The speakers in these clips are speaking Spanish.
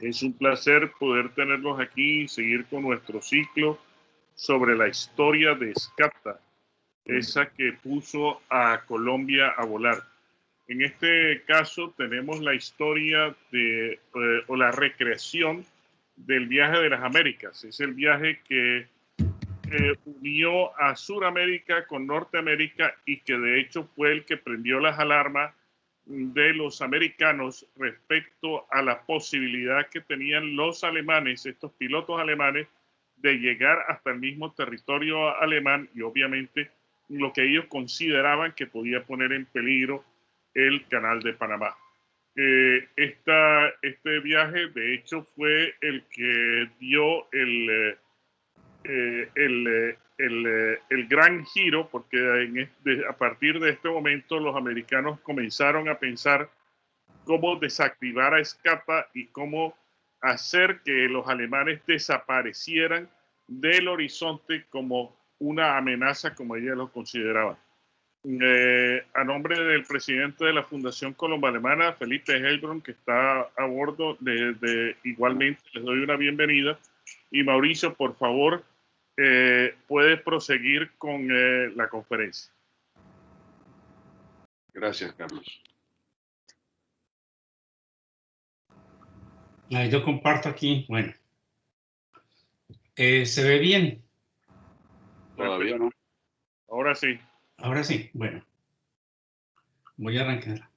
Es un placer poder tenerlos aquí y seguir con nuestro ciclo sobre la historia de Escata, esa que puso a Colombia a volar. En este caso tenemos la historia o la recreación del viaje de las Américas. Es el viaje que unió a Sudamérica con Norteamérica y que de hecho fue el que prendió las alarmas de los americanos respecto a la posibilidad que tenían los alemanes, estos pilotos alemanes, de llegar hasta el mismo territorio alemán y obviamente lo que ellos consideraban que podía poner en peligro el Canal de Panamá. Este viaje de hecho fue el que dio el gran giro, porque a partir de este momento los americanos comenzaron a pensar cómo desactivar a Escata y cómo hacer que los alemanes desaparecieran del horizonte como una amenaza, como ellos lo consideraban. A nombre del presidente de la Fundación Colombo Alemana, Felipe Heilbronn, que está a bordo, igualmente les doy una bienvenida. Y Mauricio, por favor, puedes proseguir con la conferencia. Gracias, Carlos. Yo comparto aquí, bueno. ¿Se ve bien? Todavía no. Ahora sí. Ahora sí, bueno. Voy a arrancar.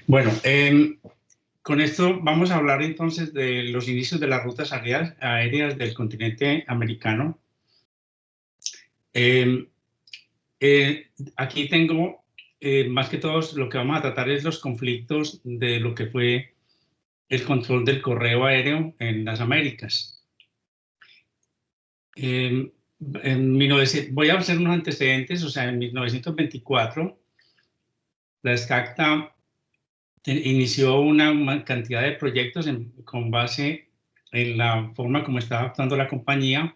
Bueno, con esto vamos a hablar entonces de los inicios de las rutas aéreas del continente americano. Aquí tengo, más que todo, lo que vamos a tratar es los conflictos de lo que fue el control del correo aéreo en las Américas. Voy a hacer unos antecedentes, o sea, en 1924, la SCACTA inició una cantidad de proyectos con base en la forma como estaba actuando la compañía.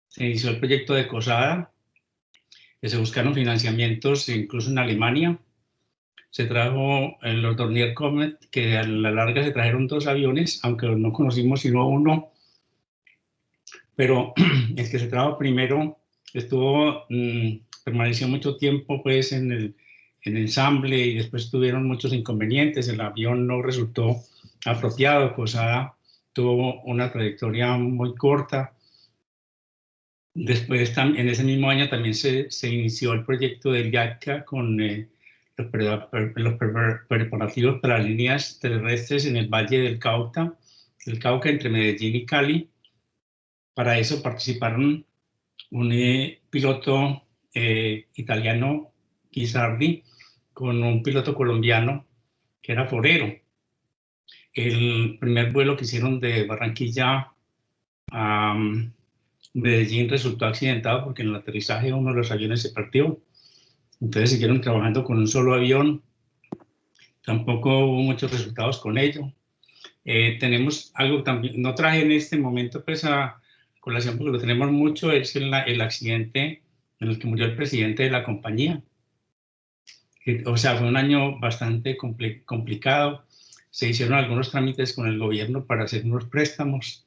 Se inició el proyecto de COSADA, que se buscaron financiamientos incluso en Alemania. Se trajo los Dornier Comet, que a la larga se trajeron 2 aviones, aunque no conocimos sino uno. Pero el que se trajo primero permaneció mucho tiempo pues en el ensamble y después tuvieron muchos inconvenientes. El avión no resultó apropiado, COSADA tuvo una trayectoria muy corta. Después, en ese mismo año también se inició el proyecto del YATCA con los preparativos para líneas terrestres en el Valle del Cauca entre Medellín y Cali. Para eso participaron un piloto italiano, Guisardi, con un piloto colombiano que era Forero. El primer vuelo que hicieron de Barranquilla a Medellín resultó accidentado porque en el aterrizaje uno de los aviones se partió. Entonces siguieron trabajando con un solo avión. Tampoco hubo muchos resultados con ello. Tenemos algo también, no traje en este momento pues a colación porque lo tenemos mucho, es el accidente en el que murió el presidente de la compañía. O sea, fue un año bastante complicado. Se hicieron algunos trámites con el gobierno para hacer unos préstamos.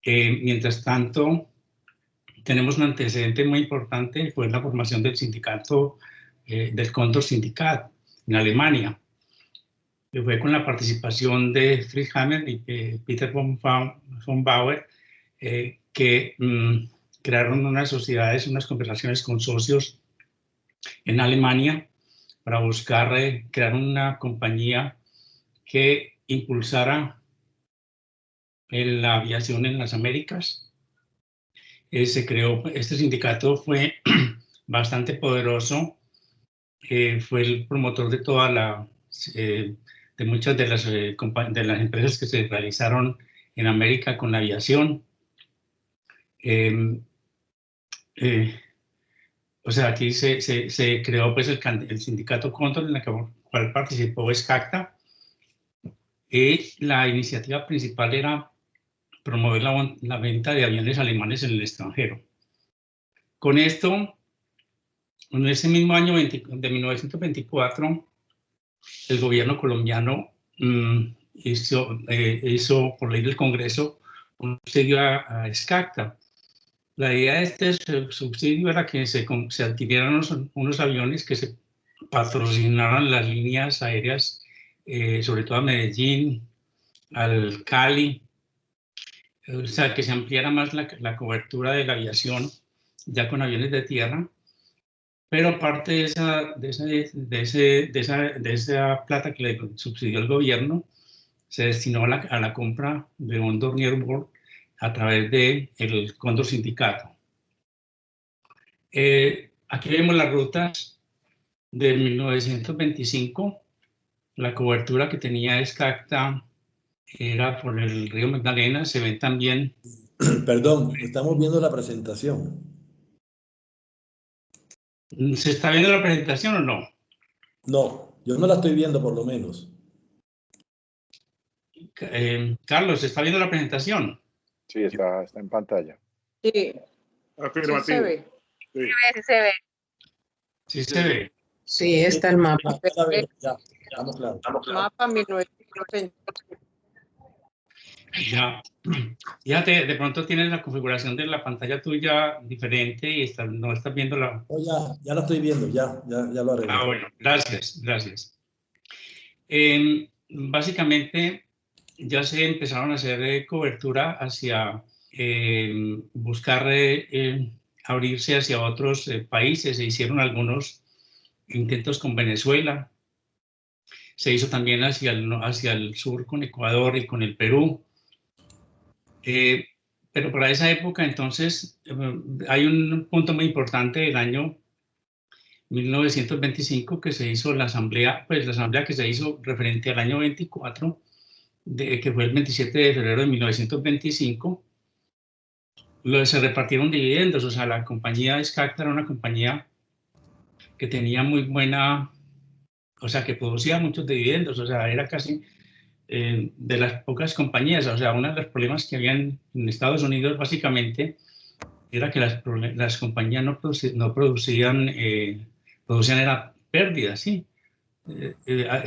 Mientras tanto, tenemos un antecedente muy importante, fue la formación del sindicato del Condor Syndikat en Alemania. Fue con la participación de Fritz Hammer y Peter von Bauer, que crearon unas sociedades, unas conversaciones con socios en Alemania para buscar crear una compañía que impulsara la aviación en las Américas. Se creó, este sindicato fue bastante poderoso, fue el promotor de toda de muchas de las empresas que se realizaron en América con la aviación. O sea, aquí se creó pues el sindicato Cóndor, en el cual participó SCACTA, y la iniciativa principal era promover la venta de aviones alemanes en el extranjero. Con esto, en ese mismo año de 1924, el gobierno colombiano hizo, por ley del Congreso, un subsidio a SCACTA. La idea de este subsidio era que se adquirieran unos aviones que se patrocinaran las líneas aéreas, sobre todo a Medellín, al Cali, o sea, que se ampliara más la cobertura de la aviación ya con aviones de tierra, pero parte de esa plata que le subsidió el gobierno se destinó a la compra de un Dornier World a través del Cóndor Sindicato. Aquí vemos las rutas de 1925. La cobertura que tenía SCACTA era por el río Magdalena. Se ven también... Perdón, estamos viendo la presentación. ¿Se está viendo la presentación o no? No, yo no la estoy viendo por lo menos. Carlos, ¿se está viendo la presentación? Sí, está en pantalla. Sí. Afirmativo. Sí se ve. Sí. Sí se ve. Sí se ve. Sí, está el mapa. Ya, estamos claros. Mapa 1920. Ya. Fíjate, de pronto tienes la configuración de la pantalla tuya diferente y no estás viendo la... Oh, ya la estoy viendo, ya lo arreglé. Ah, bueno, gracias. Básicamente ya se empezaron a hacer cobertura hacia buscar abrirse hacia otros países. Se hicieron algunos intentos con Venezuela. Se hizo también hacia el sur con Ecuador y con el Perú. Pero para esa época, entonces, hay un punto muy importante del año 1925 que se hizo la asamblea que se hizo referente al año 24, que fue el 27 de febrero de 1925. Se repartieron dividendos, o sea, la compañía SCACTA era una compañía que tenía muy buena, o sea, que producía muchos dividendos, o sea, era casi de las pocas compañías, o sea, uno de los problemas que habían en Estados Unidos básicamente era que las compañías no producían era pérdidas, ¿sí?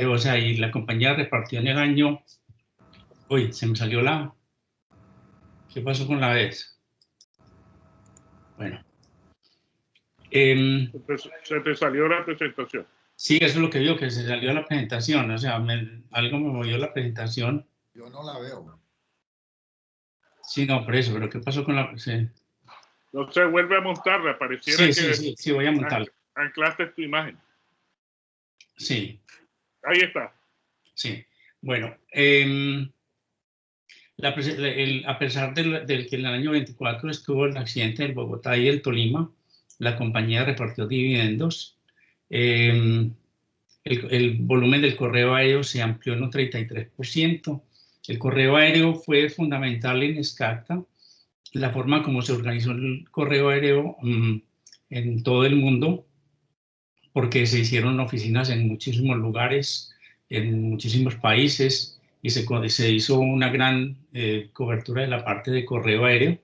O sea, y la compañía repartió en el año... Uy, se me salió la... ¿Qué pasó con la vez? Bueno. Se te salió la presentación. Sí, eso es lo que digo, que se salió la presentación, o sea, algo me movió la presentación. Yo no la veo. Sí, no, por eso, pero ¿qué pasó con la...? Sí. No se vuelve a montarla, pareciera Sí, voy a montarla. Anclaste tu imagen. Sí. Ahí está. Sí. Bueno, a pesar del que en el año 24 estuvo el accidente del Bogotá y el Tolima, la compañía repartió dividendos. El volumen del correo aéreo se amplió en un 33%. El correo aéreo fue fundamental en SCACTA. La forma como se organizó el correo aéreo en todo el mundo, porque se hicieron oficinas en muchísimos lugares, en muchísimos países, y se hizo una gran cobertura de la parte de correo aéreo.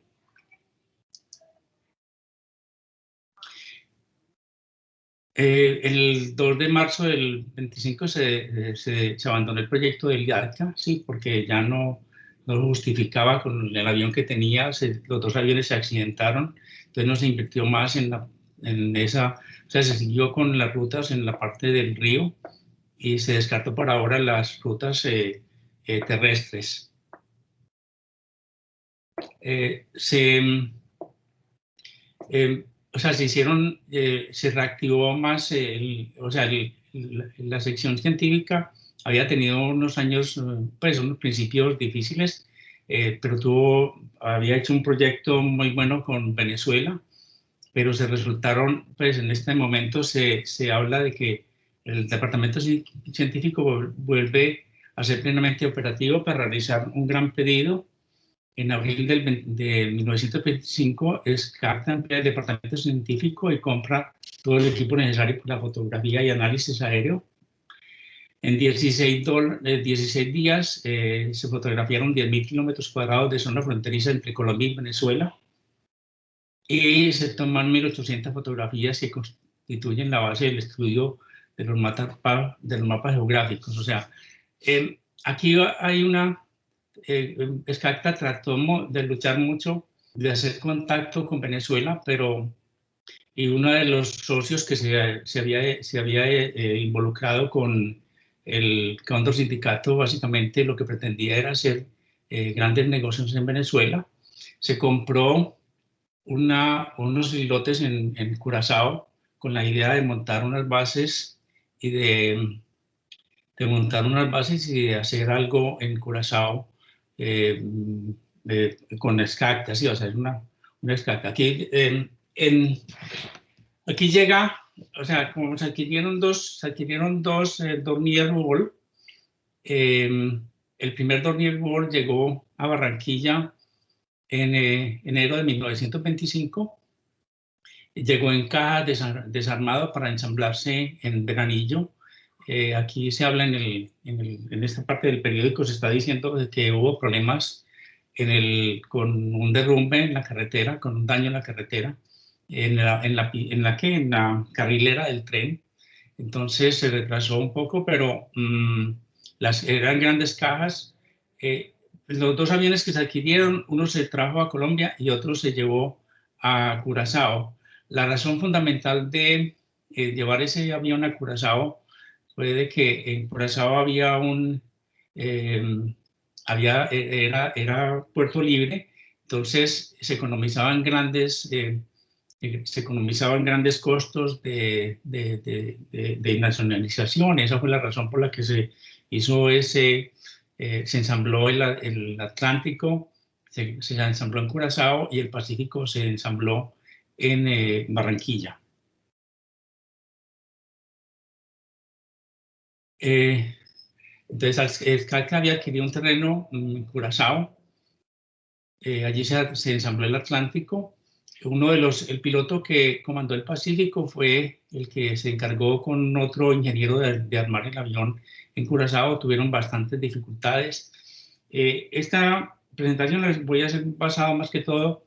El 2 de marzo del 25 se abandonó el proyecto del GATCA, sí, porque ya no lo justificaba con el avión que tenía. Los dos aviones se accidentaron, entonces no se invirtió más en esa, o sea, se siguió con las rutas en la parte del río y se descartó por ahora las rutas terrestres. O sea, se reactivó más, la sección científica había tenido unos años, pues unos principios difíciles, pero había hecho un proyecto muy bueno con Venezuela, pero se resultaron, pues en este momento se habla de que el departamento científico vuelve a ser plenamente operativo para realizar un gran pedido. En abril de 1925, SCACTA emplea el departamento científico y compra todo el equipo necesario para la fotografía y análisis aéreo. En 16 días se fotografiaron 10.000 kilómetros cuadrados de zona fronteriza entre Colombia y Venezuela y se toman 1.800 fotografías que constituyen la base del estudio de los mapas geográficos. O sea, aquí hay una... SCACTA trató de luchar mucho, de hacer contacto con Venezuela, y uno de los socios que se había involucrado con el Cóndor Sindicato, básicamente lo que pretendía era hacer grandes negocios en Venezuela. Se compró unos islotes en Curazao con la idea de montar unas bases y de hacer algo en Curazao con SCACTA, sí, o sea, es una SCACTA. Aquí llega, o sea, como se adquirieron dos Dornier Ball. El primer Dornier Ball llegó a Barranquilla en enero de 1925. Llegó en caja desarmado para ensamblarse en Veranillo. Aquí se habla en esta parte del periódico, se está diciendo que hubo problemas con un derrumbe en la carretera, con un daño en la carretera, en la carrilera del tren. Entonces se retrasó un poco, pero eran grandes cajas. Los dos aviones que se adquirieron, uno se trajo a Colombia y otro se llevó a Curazao. La razón fundamental de llevar ese avión a Curazao fue de que en Curazao era puerto libre, entonces se economizaban grandes costos de nacionalización. Esa fue la razón por la que se hizo se ensambló el Atlántico, se ensambló en Curazao, y el Pacífico se ensambló en Barranquilla. Entonces, SCACTA había adquirido un terreno en Curazao. Allí se ensambló el Atlántico. El piloto que comandó el Pacífico fue el que se encargó con otro ingeniero de armar el avión en Curazao. Tuvieron bastantes dificultades. Esta presentación la voy a hacer basada más que todo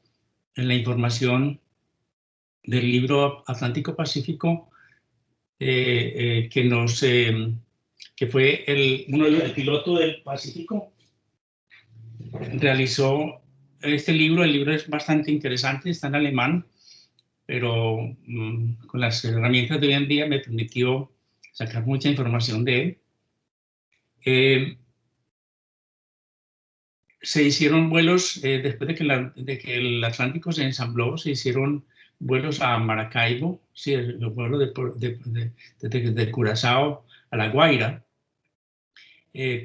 en la información del libro Atlántico Pacífico, que fue el piloto del Pacífico. Realizó este libro. El libro es bastante interesante, está en alemán, pero con las herramientas de hoy en día me permitió sacar mucha información de él. Se hicieron vuelos, después de que el Atlántico se ensambló, se hicieron vuelos a Maracaibo, sí, los vuelos de Curazao a La Guaira,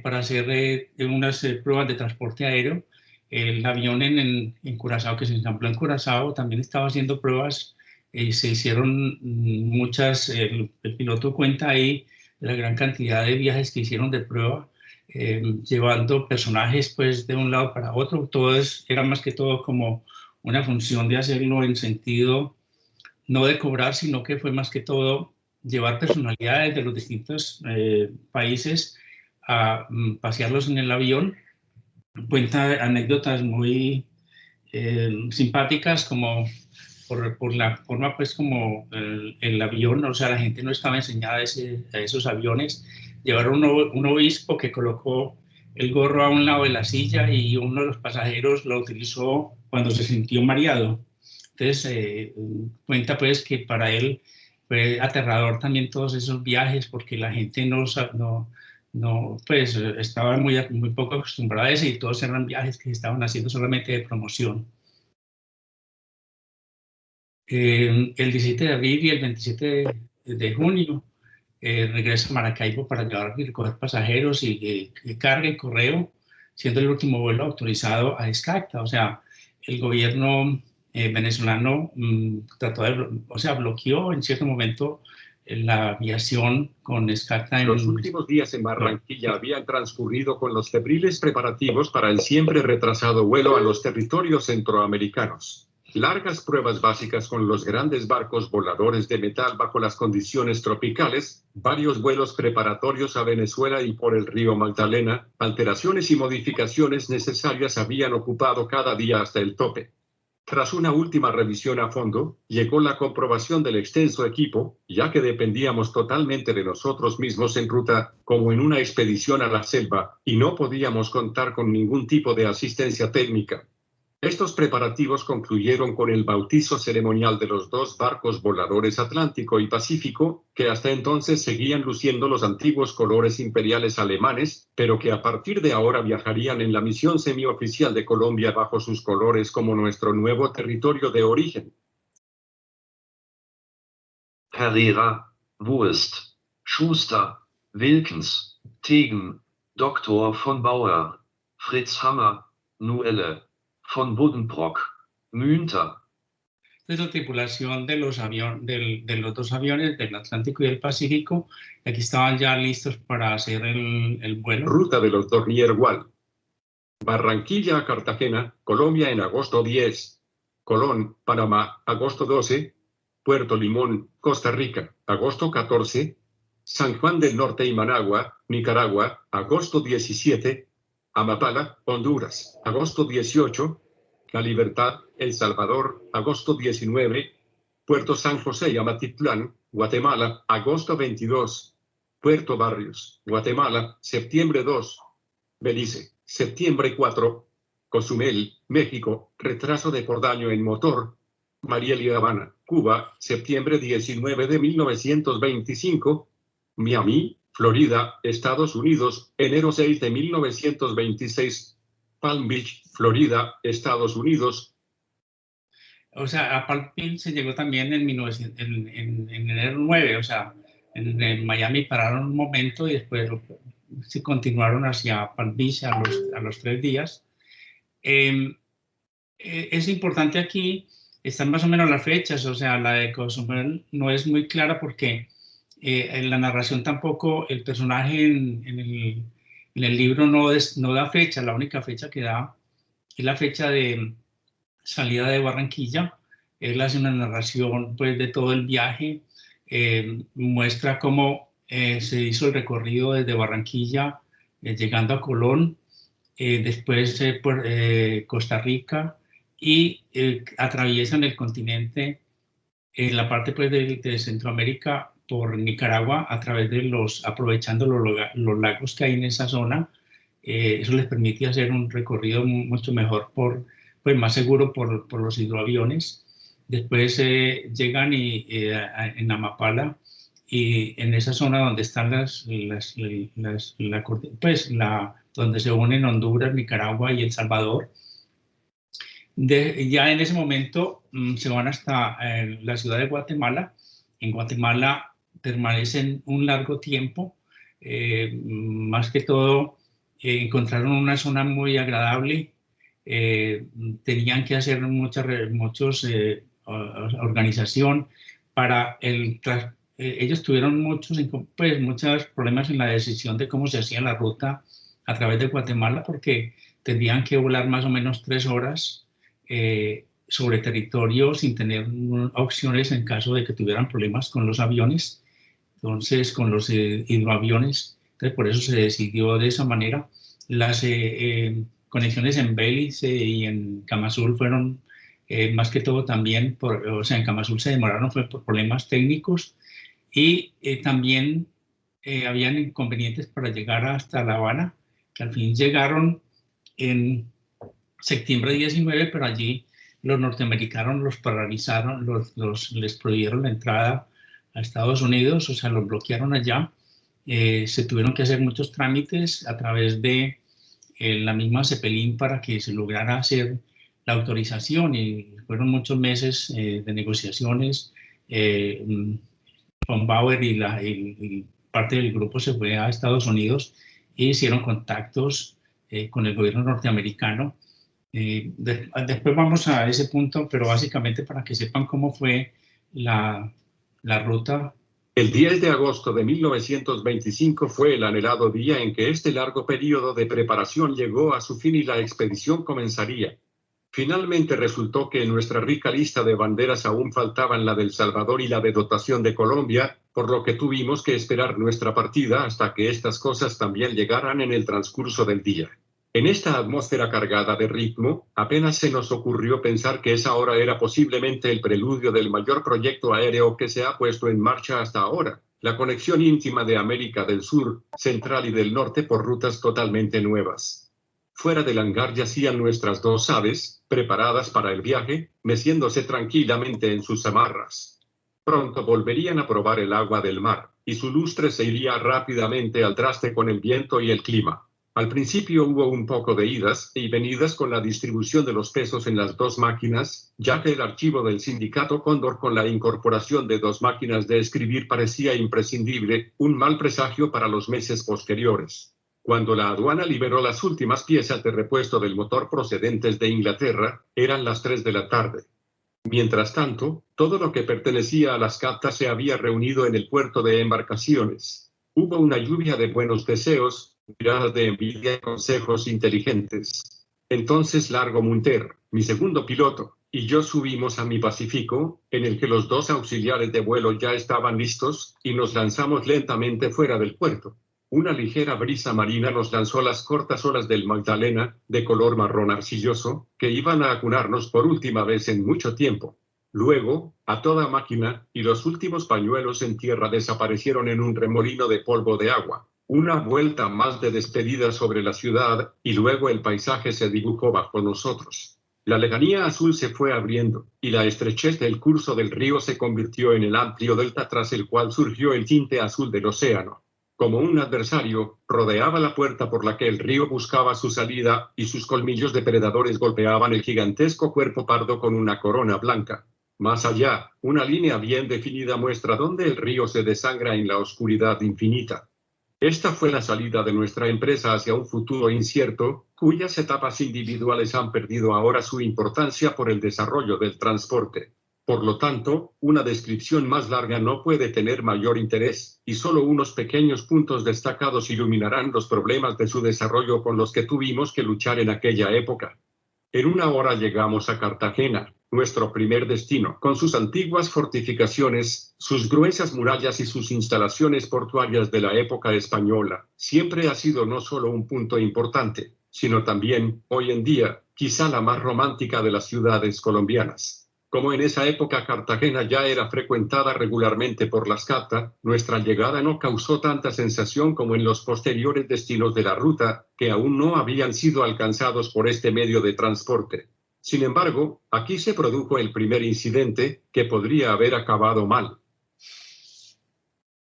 para hacer unas pruebas de transporte aéreo. El avión en Curazao, que se ensambló en Curazao, también estaba haciendo pruebas y se hicieron muchas. El piloto cuenta ahí la gran cantidad de viajes que hicieron de prueba, llevando personajes pues de un lado para otro. Era más que todo como una función de hacerlo en sentido no de cobrar, sino que fue más que todo llevar personalidades de los distintos países a pasearlos en el avión. Cuenta anécdotas muy simpáticas, como por la forma pues como el avión, o sea, la gente no estaba enseñada a esos aviones. Llevaron un obispo que colocó el gorro a un lado de la silla y uno de los pasajeros lo utilizó cuando se sintió mareado. Entonces cuenta pues que para él fue aterrador también todos esos viajes, porque la gente pues estaba muy poco acostumbrada a eso, y todos eran viajes que se estaban haciendo solamente de promoción. El 17 de abril y el 27 de junio regresa a Maracaibo para llevar y recoger pasajeros y carga y correo, siendo el último vuelo autorizado a SCACTA. O sea, el gobierno venezolano bloqueó en cierto momento la aviación con Scatta. Los últimos días en Barranquilla habían transcurrido con los febriles preparativos para el siempre retrasado vuelo a los territorios centroamericanos. Largas pruebas básicas con los grandes barcos voladores de metal bajo las condiciones tropicales, varios vuelos preparatorios a Venezuela y por el río Magdalena, alteraciones y modificaciones necesarias habían ocupado cada día hasta el tope. Tras una última revisión a fondo, llegó la comprobación del extenso equipo, ya que dependíamos totalmente de nosotros mismos en ruta, como en una expedición a la selva, y no podíamos contar con ningún tipo de asistencia técnica. Estos preparativos concluyeron con el bautizo ceremonial de los dos barcos voladores Atlántico y Pacífico, que hasta entonces seguían luciendo los antiguos colores imperiales alemanes, pero que a partir de ahora viajarían en la misión semioficial de Colombia bajo sus colores como nuestro nuevo territorio de origen. Herrera, Wurst, Schuster, Wilkens, Tegen, Dr. von Bauer, Fritz Hammer, Nuelle, von Buddenbrock, Münter. Es la tripulación de los, de los dos aviones, del Atlántico y del Pacífico. Aquí estaban ya listos para hacer el vuelo. Ruta de los Dornier Wall. Barranquilla a Cartagena, Colombia en agosto 10. Colón, Panamá, agosto 12. Puerto Limón, Costa Rica, agosto 14. San Juan del Norte y Managua, Nicaragua, agosto 17. Amapala, Honduras, agosto 18. La Libertad, El Salvador, agosto 19. Puerto San José y Amatitlán, Guatemala, agosto 22. Puerto Barrios, Guatemala, septiembre 2. Belice, septiembre 4. Cozumel, México, retraso de por daño en motor. Mariel y Habana, Cuba, septiembre 19 de 1925. Miami, Florida, Estados Unidos, enero 6 de 1926. Palm Beach, Florida, Estados Unidos. O sea, a Palm Beach se llegó también en enero 9, o sea, en Miami pararon un momento y después se continuaron hacia Palm Beach a los 3 días. Es importante aquí, están más o menos las fechas, o sea, la de Cozumel no es muy clara porque en la narración tampoco, el personaje en el libro no da fecha, la única fecha que da es la fecha de salida de Barranquilla. Él hace una narración pues, de todo el viaje, muestra cómo se hizo el recorrido desde Barranquilla, llegando a Colón, después por Costa Rica, y atraviesan el continente, en la parte pues, de Centroamérica, por Nicaragua, a través de aprovechando los lagos que hay en esa zona. Eso les permite hacer un recorrido mucho mejor, pues más seguro por los hidroaviones. Después llegan en Amapala, y en esa zona donde están donde se unen Honduras, Nicaragua y El Salvador. Ya en ese momento se van hasta la ciudad de Guatemala. En Guatemala permanecen un largo tiempo, más que todo encontraron una zona muy agradable, tenían que hacer mucha organización para ellos tuvieron muchos problemas en la decisión de cómo se hacía la ruta a través de Guatemala, porque tendrían que volar más o menos 3 horas sobre territorio sin tener opciones en caso de que tuvieran problemas con los aviones, entonces con los hidroaviones. Entonces por eso se decidió de esa manera. Las conexiones en Belice y en Camazul fueron más que todo también, o sea, en Camazul se demoraron fue por problemas técnicos, y también habían inconvenientes para llegar hasta La Habana, que al fin llegaron en septiembre 19, pero allí los norteamericanos los paralizaron, les prohibieron la entrada a Estados Unidos, o sea, los bloquearon allá. Se tuvieron que hacer muchos trámites a través de la misma Zeppelin para que se lograra hacer la autorización, y fueron muchos meses de negociaciones. Von Bauer y parte del grupo se fue a Estados Unidos e hicieron contactos con el gobierno norteamericano. Después vamos a ese punto, pero básicamente para que sepan cómo fue la ruta. El 10 de agosto de 1925 fue el anhelado día en que este largo periodo de preparación llegó a su fin y la expedición comenzaría. Finalmente resultó que en nuestra rica lista de banderas aún faltaban la del Salvador y la de dotación de Colombia, por lo que tuvimos que esperar nuestra partida hasta que estas cosas también llegaran en el transcurso del día. En esta atmósfera cargada de ritmo, apenas se nos ocurrió pensar que esa hora era posiblemente el preludio del mayor proyecto aéreo que se ha puesto en marcha hasta ahora, la conexión íntima de América del Sur, Central y del Norte por rutas totalmente nuevas. Fuera del hangar yacían nuestras dos aves, preparadas para el viaje, meciéndose tranquilamente en sus amarras. Pronto volverían a probar el agua del mar, y su lustre se iría rápidamente al traste con el viento y el clima. Al principio hubo un poco de idas y venidas con la distribución de los pesos en las dos máquinas, ya que el archivo del sindicato Cóndor con la incorporación de dos máquinas de escribir parecía imprescindible, un mal presagio para los meses posteriores. Cuando la aduana liberó las últimas piezas de repuesto del motor procedentes de Inglaterra, eran las 3 de la tarde. Mientras tanto, todo lo que pertenecía a las captas se había reunido en el puerto de embarcaciones. Hubo una lluvia de buenos deseos, miradas de envidia y consejos inteligentes. Entonces Largo Munter, mi segundo piloto, y yo subimos a mi Pacífico, en el que los dos auxiliares de vuelo ya estaban listos, y nos lanzamos lentamente fuera del puerto. Una ligera brisa marina nos lanzó las cortas olas del Magdalena, de color marrón arcilloso, que iban a acunarnos por última vez en mucho tiempo. Luego, a toda máquina, y los últimos pañuelos en tierra desaparecieron en un remolino de polvo de agua. Una vuelta más de despedida sobre la ciudad, y luego el paisaje se dibujó bajo nosotros. La lejanía azul se fue abriendo, y la estrechez del curso del río se convirtió en el amplio delta tras el cual surgió el tinte azul del océano. Como un adversario, rodeaba la puerta por la que el río buscaba su salida, y sus colmillos depredadores golpeaban el gigantesco cuerpo pardo con una corona blanca. Más allá, una línea bien definida muestra dónde el río se desangra en la oscuridad infinita. Esta fue la salida de nuestra empresa hacia un futuro incierto, cuyas etapas individuales han perdido ahora su importancia por el desarrollo del transporte. Por lo tanto, una descripción más larga no puede tener mayor interés, y solo unos pequeños puntos destacados iluminarán los problemas de su desarrollo con los que tuvimos que luchar en aquella época. En una hora llegamos a Cartagena, nuestro primer destino, con sus antiguas fortificaciones, sus gruesas murallas y sus instalaciones portuarias de la época española. Siempre ha sido no solo un punto importante, sino también, hoy en día, quizá la más romántica de las ciudades colombianas. Como en esa época Cartagena ya era frecuentada regularmente por las captas, nuestra llegada no causó tanta sensación como en los posteriores destinos de la ruta, que aún no habían sido alcanzados por este medio de transporte. Sin embargo, aquí se produjo el primer incidente, que podría haber acabado mal.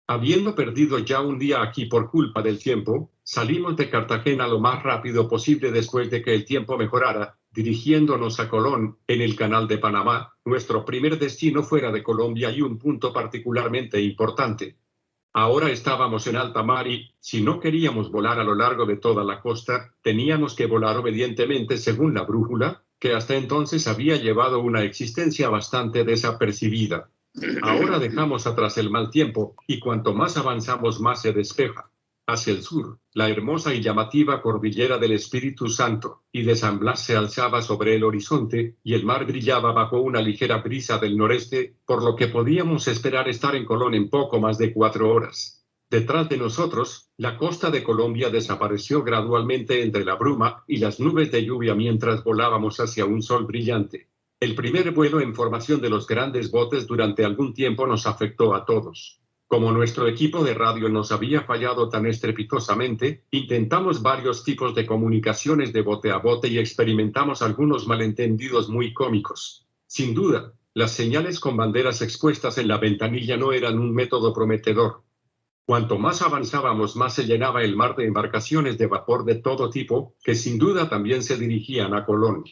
Habiendo perdido ya un día aquí por culpa del tiempo, salimos de Cartagena lo más rápido posible después de que el tiempo mejorara, dirigiéndonos a Colón, en el Canal de Panamá, nuestro primer destino fuera de Colombia y un punto particularmente importante. Ahora estábamos en alta mar y, si no queríamos volar a lo largo de toda la costa, teníamos que volar obedientemente según la brújula, que hasta entonces había llevado una existencia bastante desapercibida. Ahora dejamos atrás el mal tiempo, y cuanto más avanzamos más se despeja. Hacia el sur, la hermosa y llamativa cordillera del Espíritu Santo y de San Blas se alzaba sobre el horizonte, y el mar brillaba bajo una ligera brisa del noreste, por lo que podíamos esperar estar en Colón en poco más de 4 horas. Detrás de nosotros, la costa de Colombia desapareció gradualmente entre la bruma y las nubes de lluvia mientras volábamos hacia un sol brillante. El primer vuelo en formación de los grandes botes durante algún tiempo nos afectó a todos. Como nuestro equipo de radio nos había fallado tan estrepitosamente, intentamos varios tipos de comunicaciones de bote a bote y experimentamos algunos malentendidos muy cómicos. Sin duda, las señales con banderas expuestas en la ventanilla no eran un método prometedor. Cuanto más avanzábamos, más se llenaba el mar de embarcaciones de vapor de todo tipo, que sin duda también se dirigían a Colón.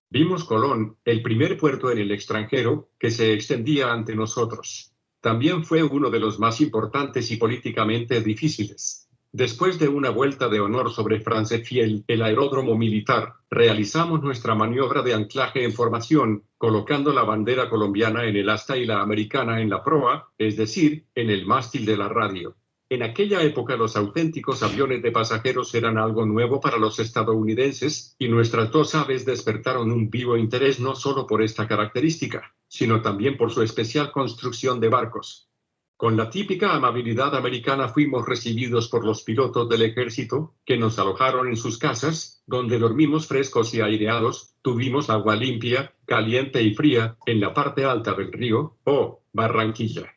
Vimos Colón, el primer puerto en el extranjero, que se extendía ante nosotros. También fue uno de los más importantes y políticamente difíciles. Después de una vuelta de honor sobre Francefiel, el aeródromo militar, realizamos nuestra maniobra de anclaje en formación, colocando la bandera colombiana en el asta y la americana en la proa, es decir, en el mástil de la radio. En aquella época los auténticos aviones de pasajeros eran algo nuevo para los estadounidenses, y nuestras dos aves despertaron un vivo interés no solo por esta característica, sino también por su especial construcción de barcos. Con la típica amabilidad americana fuimos recibidos por los pilotos del ejército, que nos alojaron en sus casas, donde dormimos frescos y aireados, tuvimos agua limpia, caliente y fría, en la parte alta del río, Barranquilla.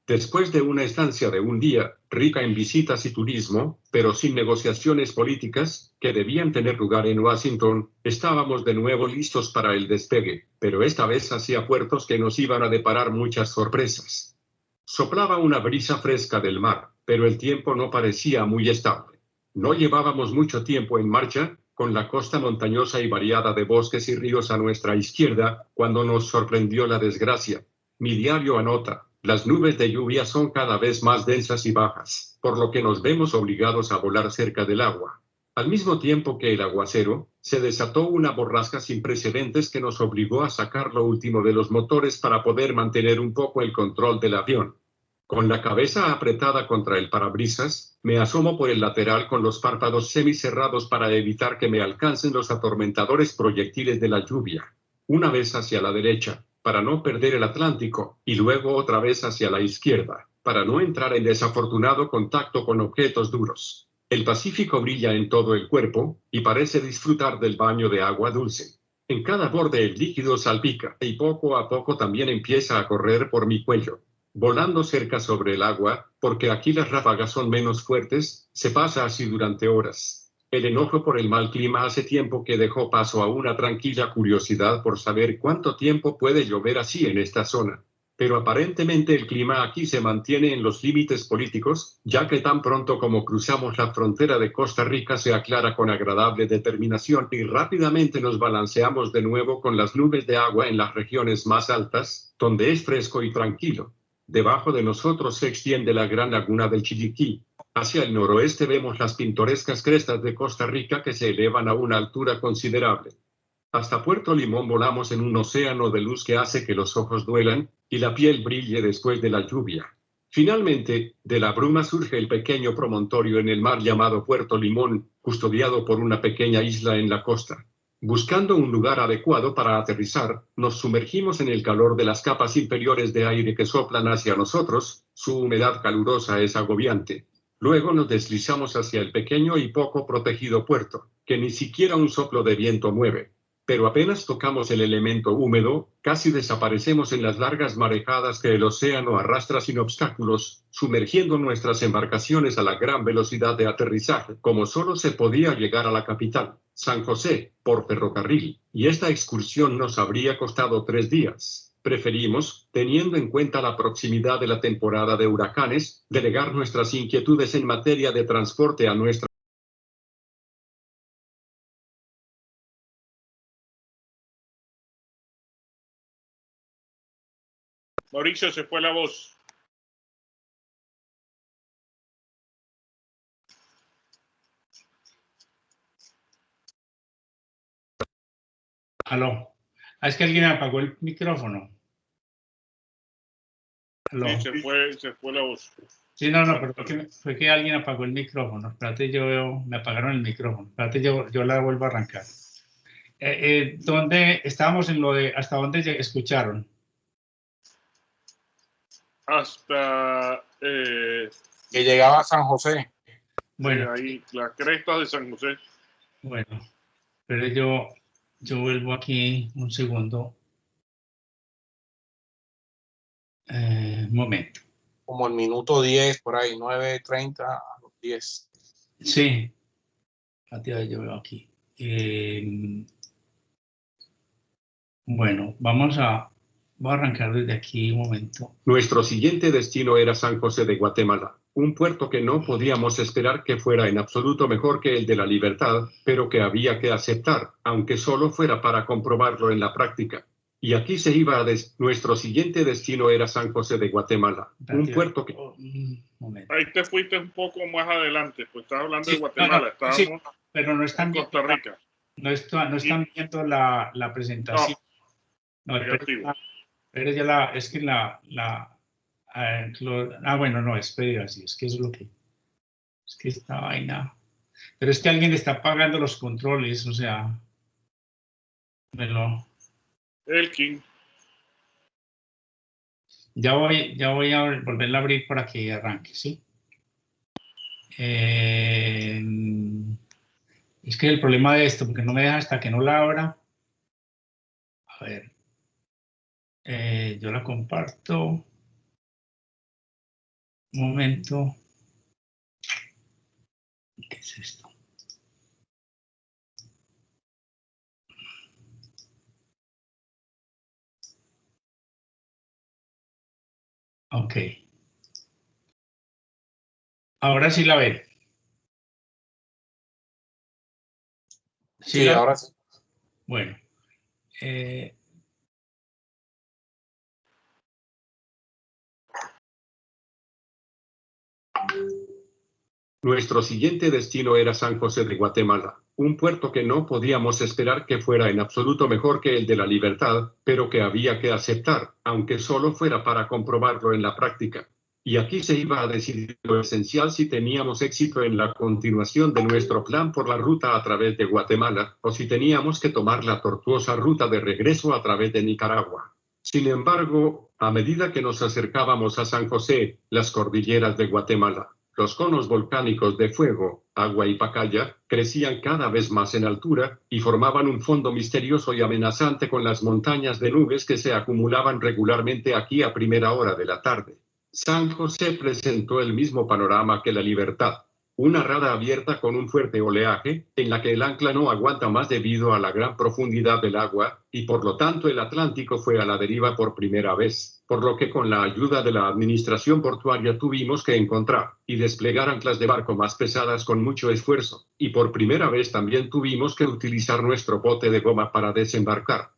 Después de una estancia de un día, rica en visitas y turismo, pero sin negociaciones políticas, que debían tener lugar en Washington, estábamos de nuevo listos para el despegue, pero esta vez hacia puertos que nos iban a deparar muchas sorpresas. Soplaba una brisa fresca del mar, pero el tiempo no parecía muy estable. No llevábamos mucho tiempo en marcha, con la costa montañosa y variada de bosques y ríos a nuestra izquierda, cuando nos sorprendió la desgracia. Mi diario anota: las nubes de lluvia son cada vez más densas y bajas, por lo que nos vemos obligados a volar cerca del agua. Al mismo tiempo que el aguacero, se desató una borrasca sin precedentes que nos obligó a sacar lo último de los motores para poder mantener un poco el control del avión. Con la cabeza apretada contra el parabrisas, me asomo por el lateral con los párpados semicerrados para evitar que me alcancen los atormentadores proyectiles de la lluvia. Una vez hacia la derecha, para no perder el Atlántico, y luego otra vez hacia la izquierda, para no entrar en desafortunado contacto con objetos duros. El Pacífico brilla en todo el cuerpo, y parece disfrutar del baño de agua dulce. En cada borde el líquido salpica, y poco a poco también empieza a correr por mi cuello. Volando cerca sobre el agua, porque aquí las ráfagas son menos fuertes, se pasa así durante horas. El enojo por el mal clima hace tiempo que dejó paso a una tranquila curiosidad por saber cuánto tiempo puede llover así en esta zona. Pero aparentemente el clima aquí se mantiene en los límites políticos, ya que tan pronto como cruzamos la frontera de Costa Rica se aclara con agradable determinación y rápidamente nos balanceamos de nuevo con las nubes de agua en las regiones más altas, donde es fresco y tranquilo. Debajo de nosotros se extiende la gran laguna del Chiriquí. Hacia el noroeste vemos las pintorescas crestas de Costa Rica que se elevan a una altura considerable. Hasta Puerto Limón volamos en un océano de luz que hace que los ojos duelan y la piel brille después de la lluvia. Finalmente, de la bruma surge el pequeño promontorio en el mar llamado Puerto Limón, custodiado por una pequeña isla en la costa. Buscando un lugar adecuado para aterrizar, nos sumergimos en el calor de las capas inferiores de aire que soplan hacia nosotros. Su humedad calurosa es agobiante. Luego nos deslizamos hacia el pequeño y poco protegido puerto, que ni siquiera un soplo de viento mueve. Pero apenas tocamos el elemento húmedo, casi desaparecemos en las largas marejadas que el océano arrastra sin obstáculos, sumergiendo nuestras embarcaciones a la gran velocidad de aterrizaje, como solo se podía llegar a la capital, San José, por ferrocarril, y esta excursión nos habría costado 3 días. Preferimos, teniendo en cuenta la proximidad de la temporada de huracanes, delegar nuestras inquietudes en materia de transporte a nuestra Mauricio, se fue la voz. Aló. Es que alguien apagó el micrófono. Aló. Sí, se fue la voz. Sí, no, pero fue que alguien apagó el micrófono. Espérate, me apagaron el micrófono. Espérate, yo la vuelvo a arrancar. ¿Dónde estábamos en lo de hasta dónde escucharon? Hasta que llegaba a San José. Bueno, ahí, la cresta de San José. Bueno, pero yo vuelvo aquí un segundo. Un momento. Como el minuto 10, por ahí, 9:30 a los 10. Sí, yo veo aquí. Bueno, voy a arrancar desde aquí un momento. Nuestro siguiente destino era San José de Guatemala, un puerto que no podíamos esperar que fuera en absoluto mejor que el de La Libertad, pero que había que aceptar, aunque solo fuera para comprobarlo en la práctica. Y aquí se iba nuestro siguiente destino era San José de Guatemala, un puerto que... Momento. Ahí te fuiste un poco más adelante, pues estás hablando de Sí, Guatemala, sí, estábamos pero no están en Costa Rica. no están viendo la presentación. No, Negativo. pero ya es que bueno, no, espera, así, es que eso es lo que, es que esta vaina, pero es que alguien está pagando los controles, o sea, Elkin. Ya voy a volverla a abrir para que arranque, ¿sí? Es que el problema de esto, porque no me deja hasta que no la abra. A ver, yo la comparto. Un momento. ¿Qué es esto? Ok. Ahora sí la ven. Sí, ahora sí. Bueno. Nuestro siguiente destino era San José de Guatemala, un puerto que no podíamos esperar que fuera en absoluto mejor que el de La Libertad, pero que había que aceptar, aunque solo fuera para comprobarlo en la práctica. Y aquí se iba a decidir lo esencial si teníamos éxito en la continuación de nuestro plan por la ruta a través de Guatemala, o si teníamos que tomar la tortuosa ruta de regreso a través de Nicaragua. Sin embargo, a medida que nos acercábamos a San José, las cordilleras de Guatemala, los conos volcánicos de fuego, agua y pacaya crecían cada vez más en altura y formaban un fondo misterioso y amenazante con las montañas de nubes que se acumulaban regularmente aquí a primera hora de la tarde. San José presentó el mismo panorama que La Libertad, una rada abierta con un fuerte oleaje, en la que el ancla no aguanta más debido a la gran profundidad del agua, y por lo tanto el Atlántico fue a la deriva por primera vez, por lo que con la ayuda de la administración portuaria tuvimos que encontrar y desplegar anclas de barco más pesadas con mucho esfuerzo, y por primera vez también tuvimos que utilizar nuestro bote de goma para desembarcar.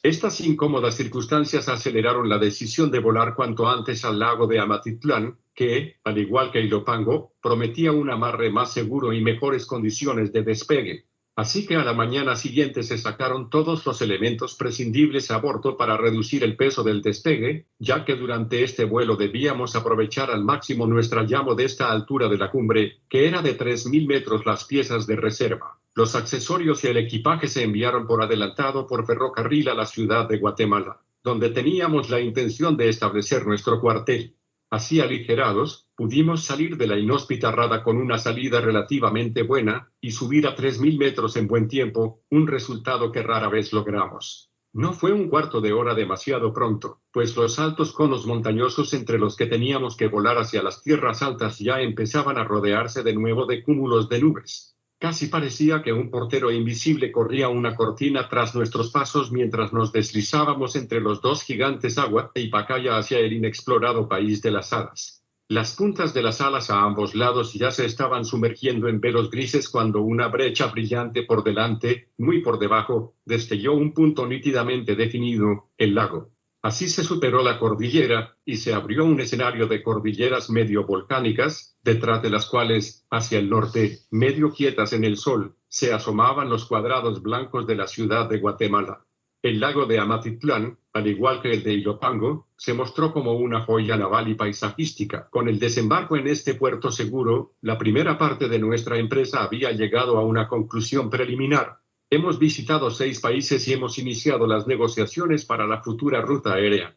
Estas incómodas circunstancias aceleraron la decisión de volar cuanto antes al lago de Amatitlán, que, al igual que Ilopango, prometía un amarre más seguro y mejores condiciones de despegue. Así que a la mañana siguiente se sacaron todos los elementos prescindibles a bordo para reducir el peso del despegue, ya que durante este vuelo debíamos aprovechar al máximo nuestra llama de esta altura de la cumbre, que era de 3000 metros las piezas de reserva. Los accesorios y el equipaje se enviaron por adelantado por ferrocarril a la ciudad de Guatemala, donde teníamos la intención de establecer nuestro cuartel. Así aligerados, pudimos salir de la inhóspita rada con una salida relativamente buena y subir a 3000 metros en buen tiempo, un resultado que rara vez logramos. No fue un cuarto de hora demasiado pronto, pues los altos conos montañosos entre los que teníamos que volar hacia las tierras altas ya empezaban a rodearse de nuevo de cúmulos de nubes. Casi parecía que un portero invisible corría una cortina tras nuestros pasos mientras nos deslizábamos entre los dos gigantes agua y pacaya hacia el inexplorado país de las hadas. Las puntas de las alas a ambos lados ya se estaban sumergiendo en velos grises cuando una brecha brillante por delante, muy por debajo, destelló un punto nítidamente definido, el lago. Así se superó la cordillera y se abrió un escenario de cordilleras medio volcánicas, detrás de las cuales, hacia el norte, medio quietas en el sol, se asomaban los cuadrados blancos de la ciudad de Guatemala. El lago de Amatitlán, al igual que el de Ilopango, se mostró como una joya naval y paisajística. Con el desembarco en este puerto seguro, la primera parte de nuestra empresa había llegado a una conclusión preliminar. Hemos visitado 6 países y hemos iniciado las negociaciones para la futura ruta aérea.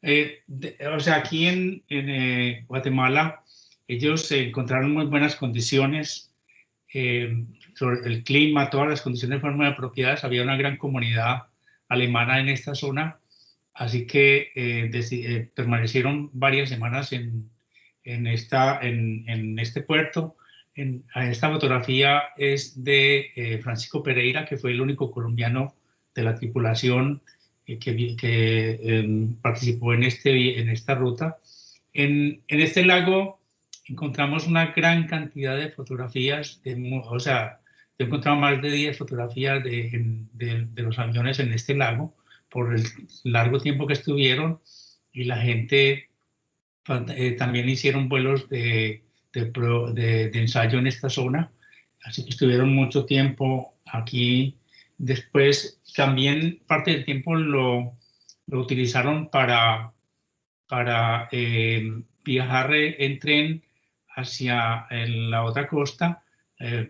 O sea, aquí en Guatemala, ellos encontraron muy buenas condiciones sobre el clima, todas las condiciones fueron muy apropiadas, había una gran comunidad alemana en esta zona, así que permanecieron varias semanas en este puerto. Esta fotografía es de Francisco Pereira, que fue el único colombiano de la tripulación que participó en esta ruta. En este lago encontramos una gran cantidad de fotografías, de he encontrado más de 10 fotografías de los aviones en este lago por el largo tiempo que estuvieron, y la gente también hicieron vuelos de ensayo en esta zona, así que estuvieron mucho tiempo aquí. Después también parte del tiempo lo utilizaron para viajar en tren hacia la otra costa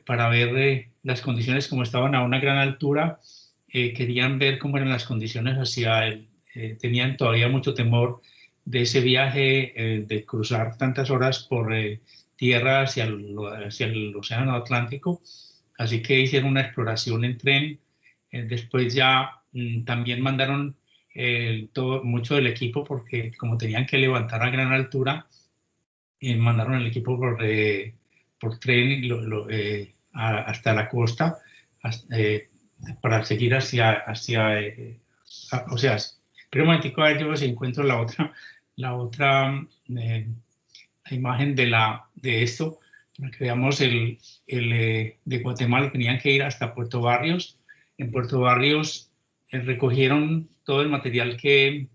para ver las condiciones como estaban a una gran altura. Querían ver cómo eran las condiciones tenían todavía mucho temor de ese viaje, de cruzar tantas horas por tierra hacia el Océano Atlántico. Así que hicieron una exploración en tren. Después ya también mandaron mucho del equipo, porque como tenían que levantar a gran altura, mandaron el equipo por tren hasta la costa, para seguir o sea, pero un momentico, a ver, yo si encuentro la otra imagen de esto, para que veamos de Guatemala. Tenían que ir hasta Puerto Barrios. En Puerto Barrios recogieron todo el material que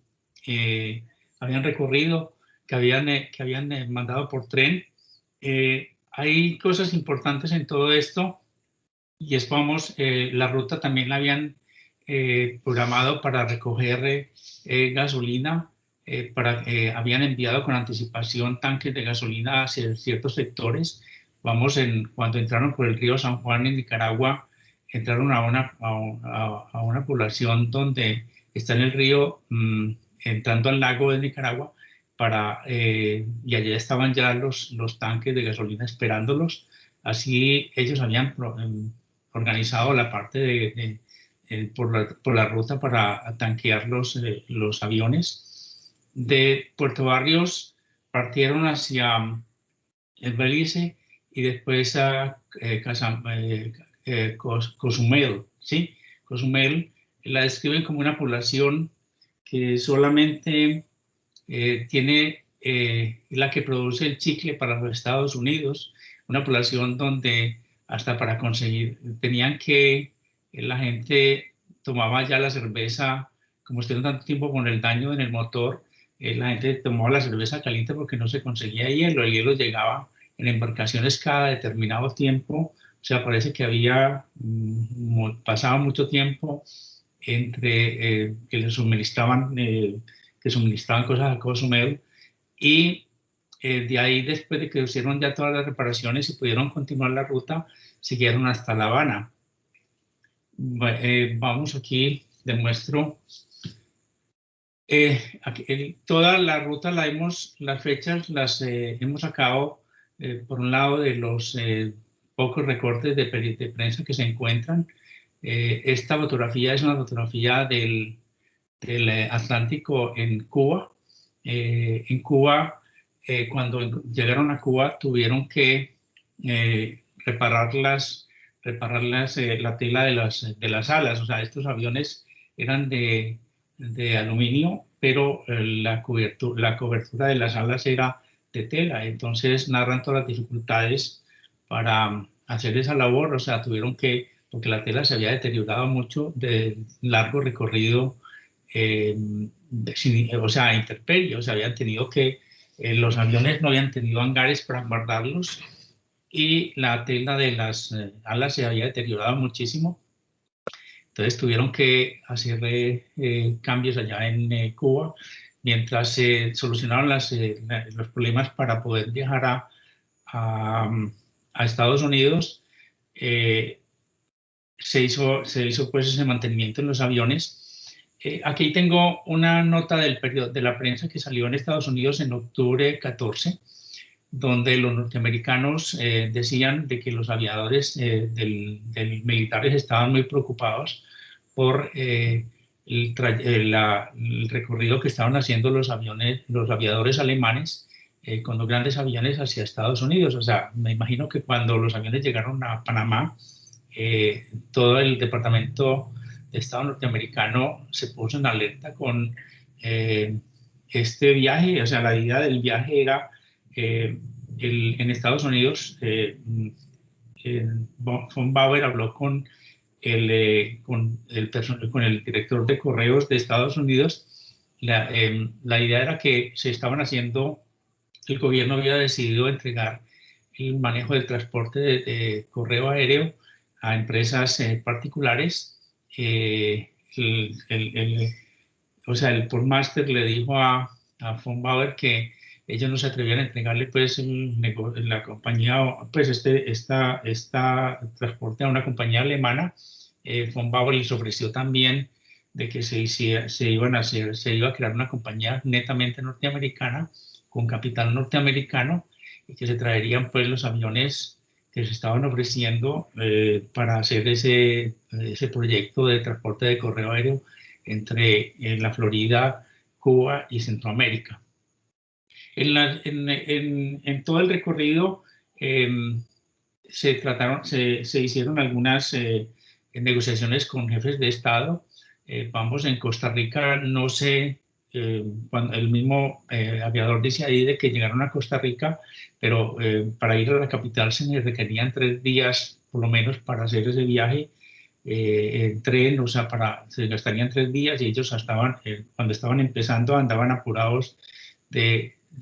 habían recorrido, que habían mandado por tren. Hay cosas importantes en todo esto, y es, la ruta también la habían programado para recoger gasolina, habían enviado con anticipación tanques de gasolina hacia ciertos sectores. Cuando entraron por el río San Juan en Nicaragua, entraron a una población donde está en el río, entrando al lago de Nicaragua, y allá estaban ya los tanques de gasolina esperándolos. Así ellos habían organizado la parte por la ruta para tanquear los aviones. De Puerto Barrios partieron hacia el Belice y después a Cozumel, ¿sí? Cozumel la describen como una población que solamente tiene la que produce el chicle para los Estados Unidos, una población donde hasta para conseguir, la gente tomaba ya la cerveza, como estuvieron tanto tiempo con el daño en el motor, la gente tomaba la cerveza caliente porque no se conseguía hielo. El hielo llegaba en embarcaciones cada determinado tiempo. O sea, parece que había pasado mucho tiempo entre que les suministraban cosas a Cozumel, y de ahí, después de que hicieron ya todas las reparaciones y pudieron continuar la ruta, siguieron hasta La Habana. Vamos aquí, demuestro. Toda la ruta las fechas las hemos sacado, por un lado, de los pocos recortes de prensa que se encuentran. Esta fotografía es una fotografía del Atlántico en Cuba. En Cuba, cuando llegaron a Cuba, tuvieron que reparar la tela de las alas. O sea, estos aviones eran de aluminio, pero la cobertura de las alas era de tela. Entonces narran todas las dificultades para hacer esa labor. O sea, porque la tela se había deteriorado mucho de largo recorrido, o sea, intemperie. O sea, los aviones no habían tenido hangares para guardarlos, y la tela de las alas se había deteriorado muchísimo. Entonces tuvieron que hacer cambios allá en Cuba, mientras se solucionaron los problemas para poder viajar a Estados Unidos. Se hizo pues ese mantenimiento en los aviones. Aquí tengo una nota de la prensa que salió en Estados Unidos en octubre 14, donde los norteamericanos decían de que los aviadores militares estaban muy preocupados por el recorrido que estaban haciendo los aviadores alemanes con los grandes aviones hacia Estados Unidos. O sea, me imagino que cuando los aviones llegaron a Panamá, todo el Departamento de Estado norteamericano se puso en alerta con este viaje. O sea, la idea del viaje era en Estados Unidos von Bauer habló con con el director de correos de Estados Unidos. La idea era que se estaban haciendo, el gobierno había decidido entregar el manejo del transporte de correo aéreo a empresas particulares. O sea, el Postmaster le dijo a von Bauer que ellos no se atrevían a entregarle pues la compañía, pues esta transporte a una compañía alemana. Von Bauer les ofreció también de que se iba a crear una compañía netamente norteamericana, con capital norteamericano, y que se traerían pues los aviones que se estaban ofreciendo para hacer ese proyecto de transporte de correo aéreo entre la Florida, Cuba y Centroamérica. En todo el recorrido se hicieron algunas negociaciones con jefes de Estado. Vamos, en Costa Rica, no sé, cuando el mismo aviador dice ahí de que llegaron a Costa Rica, pero para ir a la capital se les requerían 3 días por lo menos para hacer ese viaje en tren, o sea, se gastarían 3 días, y ellos cuando estaban empezando andaban apurados.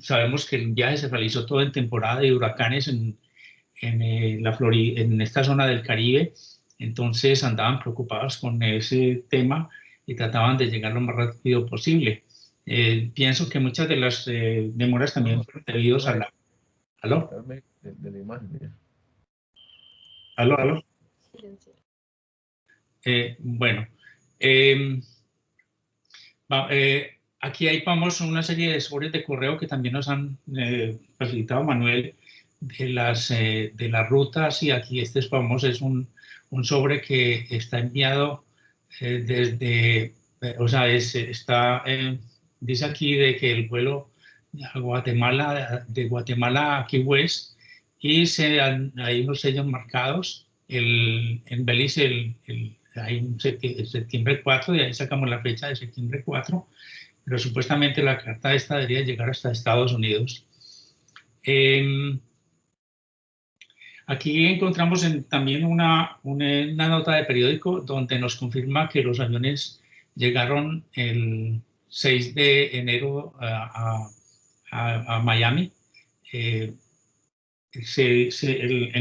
Sabemos que el viaje se realizó todo en temporada de huracanes en esta zona del Caribe, entonces andaban preocupados con ese tema y trataban de llegar lo más rápido posible. Pienso que muchas de las demoras también fueron debidos a la... ¿Aló? De la imagen. ¿Aló? Bueno, aquí hay, vamos, una serie de sobres de correo que también nos han facilitado Manuel de las rutas, y aquí este es un sobre que está enviado desde, o sea, dice aquí de que el vuelo de Guatemala a Key West, y hay unos sellos marcados, en Belice hay un septiembre 4, y ahí sacamos la fecha de septiembre 4, pero supuestamente la carta esta debería llegar hasta Estados Unidos. Aquí encontramos también una nota de periódico donde nos confirma que los aviones llegaron el 6 de enero a Miami. En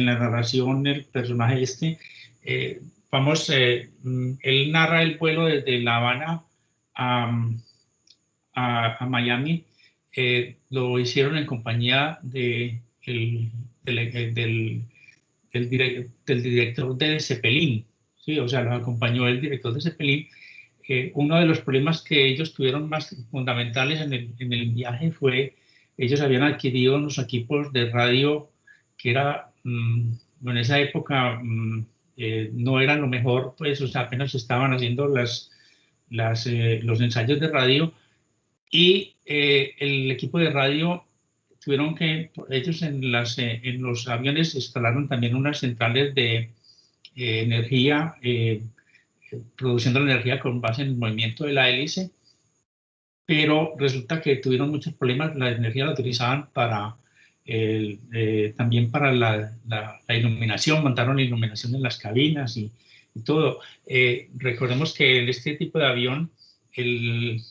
la narración, el personaje él narra el vuelo desde La Habana a Miami. Lo hicieron en compañía del director de Zeppelin, ¿sí? O sea, lo acompañó el director de Zeppelin. Uno de los problemas que ellos tuvieron más fundamentales en el viaje fue, ellos habían adquirido unos equipos de radio que en esa época no eran lo mejor, pues, o sea, apenas estaban haciendo los ensayos de radio, y el equipo de radio tuvieron que, ellos en los aviones instalaron también unas centrales de energía, produciendo la energía con base en el movimiento de la hélice, pero resulta que tuvieron muchos problemas. La energía la utilizaban también para la iluminación, montaron iluminación en las cabinas y todo. Recordemos que en este tipo de avión, el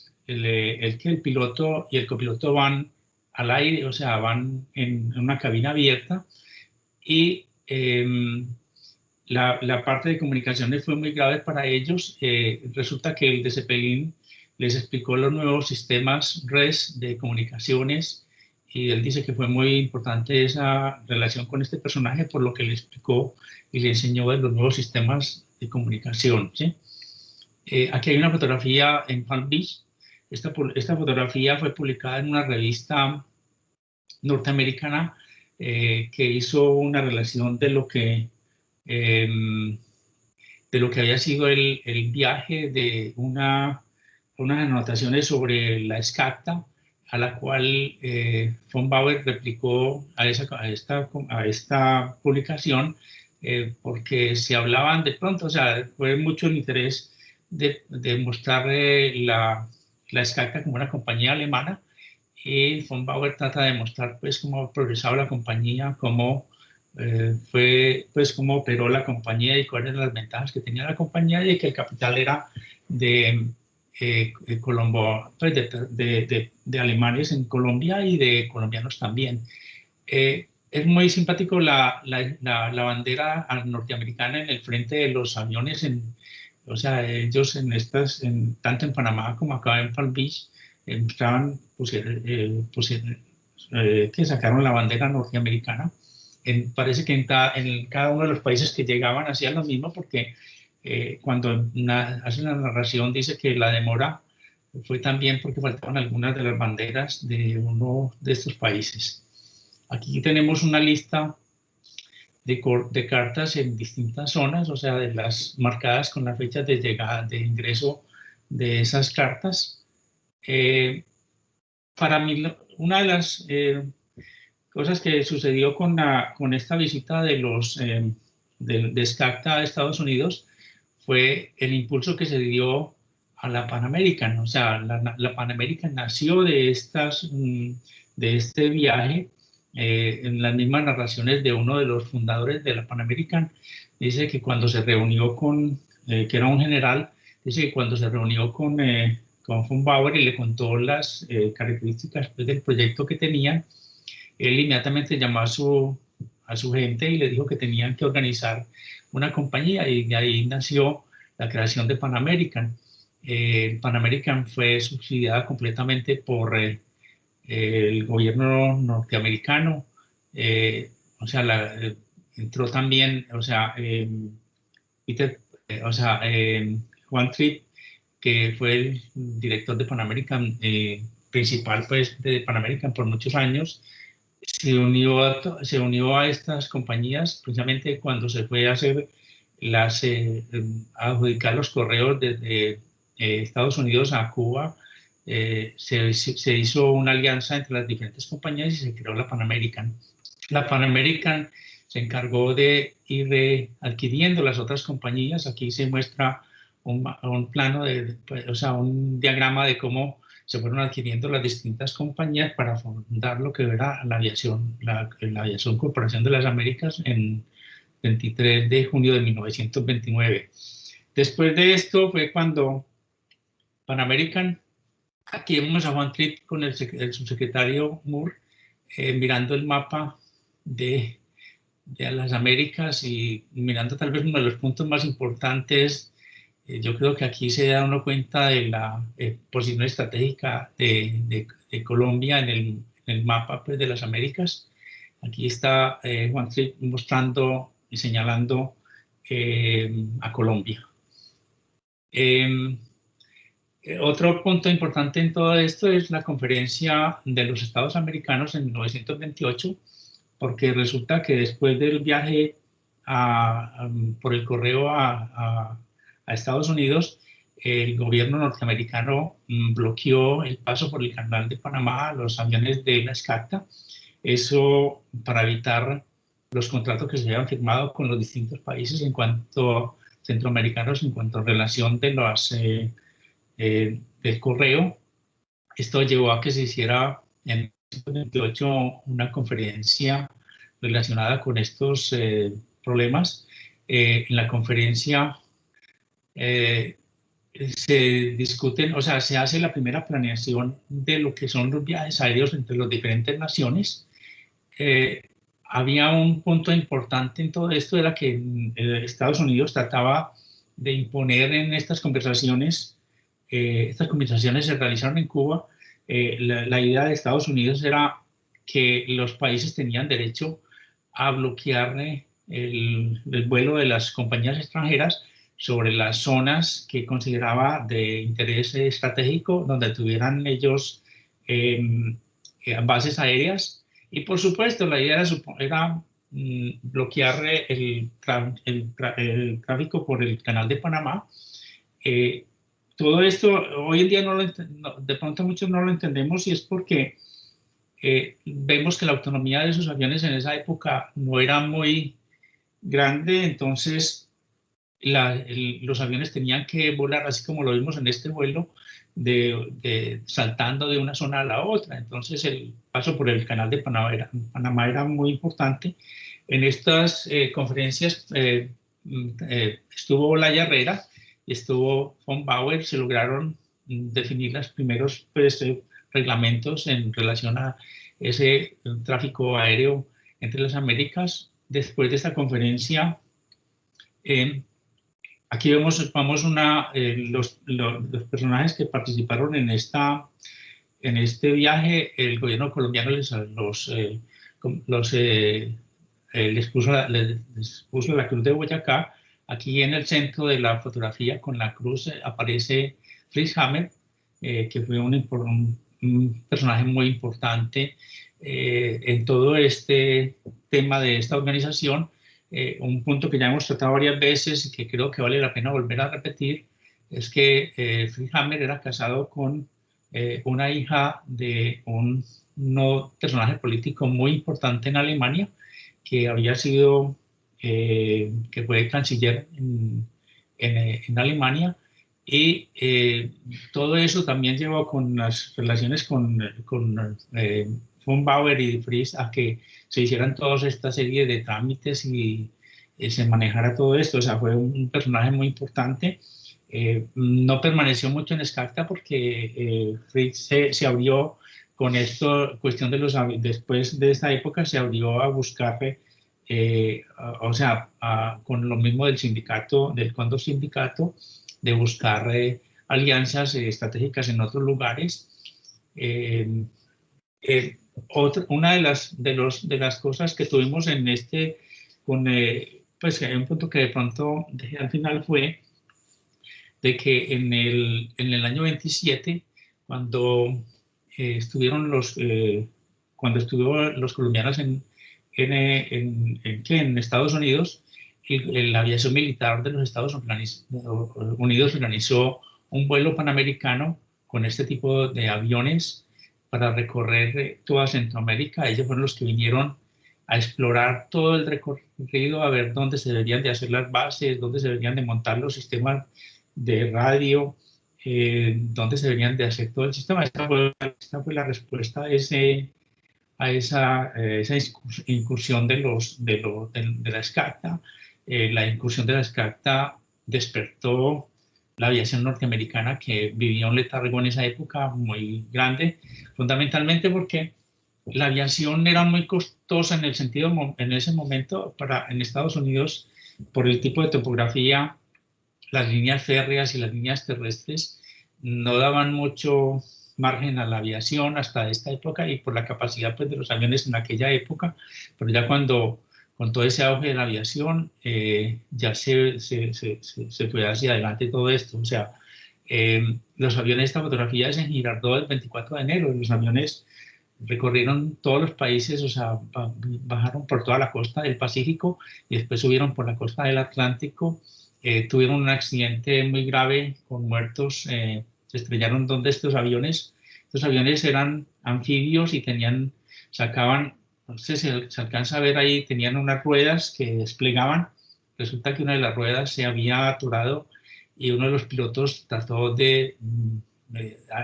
piloto y el copiloto van al aire, o sea, van en una cabina abierta, y la parte de comunicaciones fue muy grave para ellos. Resulta que el de Zeppelin les explicó los nuevos sistemas RES de comunicaciones, y él dice que fue muy importante esa relación con este personaje por lo que le explicó y le enseñó de los nuevos sistemas de comunicación, ¿sí? Aquí hay una fotografía en Palm Beach. Esta fotografía fue publicada en una revista norteamericana que hizo una relación de lo que había sido el viaje, de unas anotaciones sobre la SCACTA, a la cual von Bauer replicó a esta publicación, porque se hablaban de pronto, o sea, fue mucho el interés de mostrar la SCACTA como una compañía alemana, y von Bauer trata de mostrar pues cómo ha progresado la compañía, cómo fue pues cómo operó la compañía y cuáles eran las ventajas que tenía la compañía, y que el capital era de Colombo, pues de alemanes en Colombia y de colombianos también. Es muy simpático la bandera norteamericana en el frente de los aviones, o sea, ellos tanto en Panamá como acá en Palm Beach, que sacaron la bandera norteamericana. Parece que en cada uno de los países que llegaban hacían lo mismo, porque cuando hacen la narración dice que la demora fue también porque faltaban algunas de las banderas de uno de estos países. Aquí tenemos una lista de cartas en distintas zonas, o sea, de las marcadas con las fechas de llegada, de ingreso de esas cartas. Para mí, una de las cosas que sucedió con esta visita de SCACTA a Estados Unidos fue el impulso que se dio a la Pan American. O sea, la Pan American nació de este viaje. En las mismas narraciones de uno de los fundadores de la Pan American, dice que cuando se reunió que era un general, dice que cuando se reunió con von Bauer y le contó las características pues, del proyecto que tenían, él inmediatamente llamó a su gente y le dijo que tenían que organizar una compañía, y de ahí nació la creación de Pan American. Pan American fue subsidiada completamente por el gobierno norteamericano, o sea, entró también, o sea, Juan Tripp, que fue el director de Pan American, principal pues, de Pan American por muchos años, se unió a estas compañías precisamente cuando se fue a hacer a adjudicar los correos desde Estados Unidos a Cuba. Se hizo una alianza entre las diferentes compañías y se creó la Pan American. La Pan American se encargó de ir adquiriendo las otras compañías. Aquí se muestra un plano, o sea, un diagrama de cómo se fueron adquiriendo las distintas compañías para fundar lo que era la aviación Corporación de las Américas en 23 de junio de 1929. Después de esto fue cuando Pan American, aquí vemos a Juan Tripp con el subsecretario Moore mirando el mapa de las Américas y mirando tal vez uno de los puntos más importantes. Yo creo que aquí se da uno cuenta de la posición estratégica de Colombia en el mapa pues, de las Américas. Aquí está Juan Tripp mostrando y señalando a Colombia. Otro punto importante en todo esto es la conferencia de los Estados Americanos en 1928, porque resulta que después del viaje por el correo a Estados Unidos, el gobierno norteamericano bloqueó el paso por el canal de Panamá a los aviones de la SCACTA, eso para evitar los contratos que se habían firmado con los distintos países en cuanto centroamericanos en cuanto a relación de del correo. Esto llevó a que se hiciera en 1928 una conferencia relacionada con estos problemas. En la conferencia se discuten, o sea, se hace la primera planeación de lo que son los viajes aéreos entre las diferentes naciones. Había un punto importante en todo esto, era que Estados Unidos trataba de imponer en estas conversaciones se realizaron en Cuba. La idea de Estados Unidos era que los países tenían derecho a bloquear el vuelo de las compañías extranjeras sobre las zonas que consideraba de interés estratégico, donde tuvieran ellos bases aéreas. Y por supuesto, la idea era bloquear el tráfico por el canal de Panamá. Todo esto hoy en día de pronto muchos no lo entendemos, y es porque vemos que la autonomía de esos aviones en esa época no era muy grande, entonces los aviones tenían que volar así como lo vimos en este vuelo, saltando de una zona a la otra. Entonces el paso por el canal de Panamá era muy importante. En estas conferencias estuvo Olaya Herrera y estuvo von Bauer. Se lograron definir los primeros reglamentos en relación a ese tráfico aéreo entre las Américas. Después de esta conferencia, aquí vemos los personajes que participaron en este viaje. El gobierno colombiano les puso la cruz de Boyacá. Aquí en el centro de la fotografía con la cruz aparece Fritz Hammer, que fue un personaje muy importante en todo este tema de esta organización. Un punto que ya hemos tratado varias veces y que creo que vale la pena volver a repetir es que Fritz Hammer era casado con una hija de un personaje político muy importante en Alemania, que había sido, que fue canciller en Alemania, y todo eso también llevó con las relaciones con von Bauer y Fritz a que se hicieran toda esta serie de trámites y se manejara todo esto. O sea, fue un personaje muy importante. No permaneció mucho en SCACTA porque Fritz se abrió con esto, cuestión de los aviones. Después de esta época se abrió a buscar, o sea, con lo mismo del sindicato, del Cóndor Sindicato, de buscar alianzas estratégicas en otros lugares. Una de las cosas que tuvimos en pues hay un punto que de pronto dejé al final, fue de que en el año 27, cuando estuvieron los colombianos en Estados Unidos, la aviación militar de los Estados Unidos organizó un vuelo panamericano con este tipo de aviones para recorrer toda Centroamérica. Ellos fueron los que vinieron a explorar todo el recorrido, a ver dónde se deberían de hacer las bases, dónde se deberían de montar los sistemas de radio, dónde se deberían de hacer todo el sistema. Esta fue la respuesta a esa incursión de la SCACTA. La incursión de la SCACTA despertó la aviación norteamericana, que vivía un letargo en esa época muy grande, fundamentalmente porque la aviación era muy costosa en ese momento en Estados Unidos, por el tipo de topografía. Las líneas férreas y las líneas terrestres no daban mucho margen a la aviación hasta esta época, y por la capacidad, pues, de los aviones en aquella época. Pero ya con todo ese auge de la aviación, ya se fue hacia adelante todo esto. O sea, los aviones, esta fotografía es en Girardot el 24 de enero, los aviones recorrieron todos los países, o sea, bajaron por toda la costa del Pacífico y después subieron por la costa del Atlántico. Tuvieron un accidente muy grave con muertos. Se estrellaron dos de estos aviones. Estos aviones eran anfibios y sacaban, no sé si se alcanza a ver ahí, tenían unas ruedas que desplegaban. Resulta que una de las ruedas se había atorado y uno de los pilotos trató de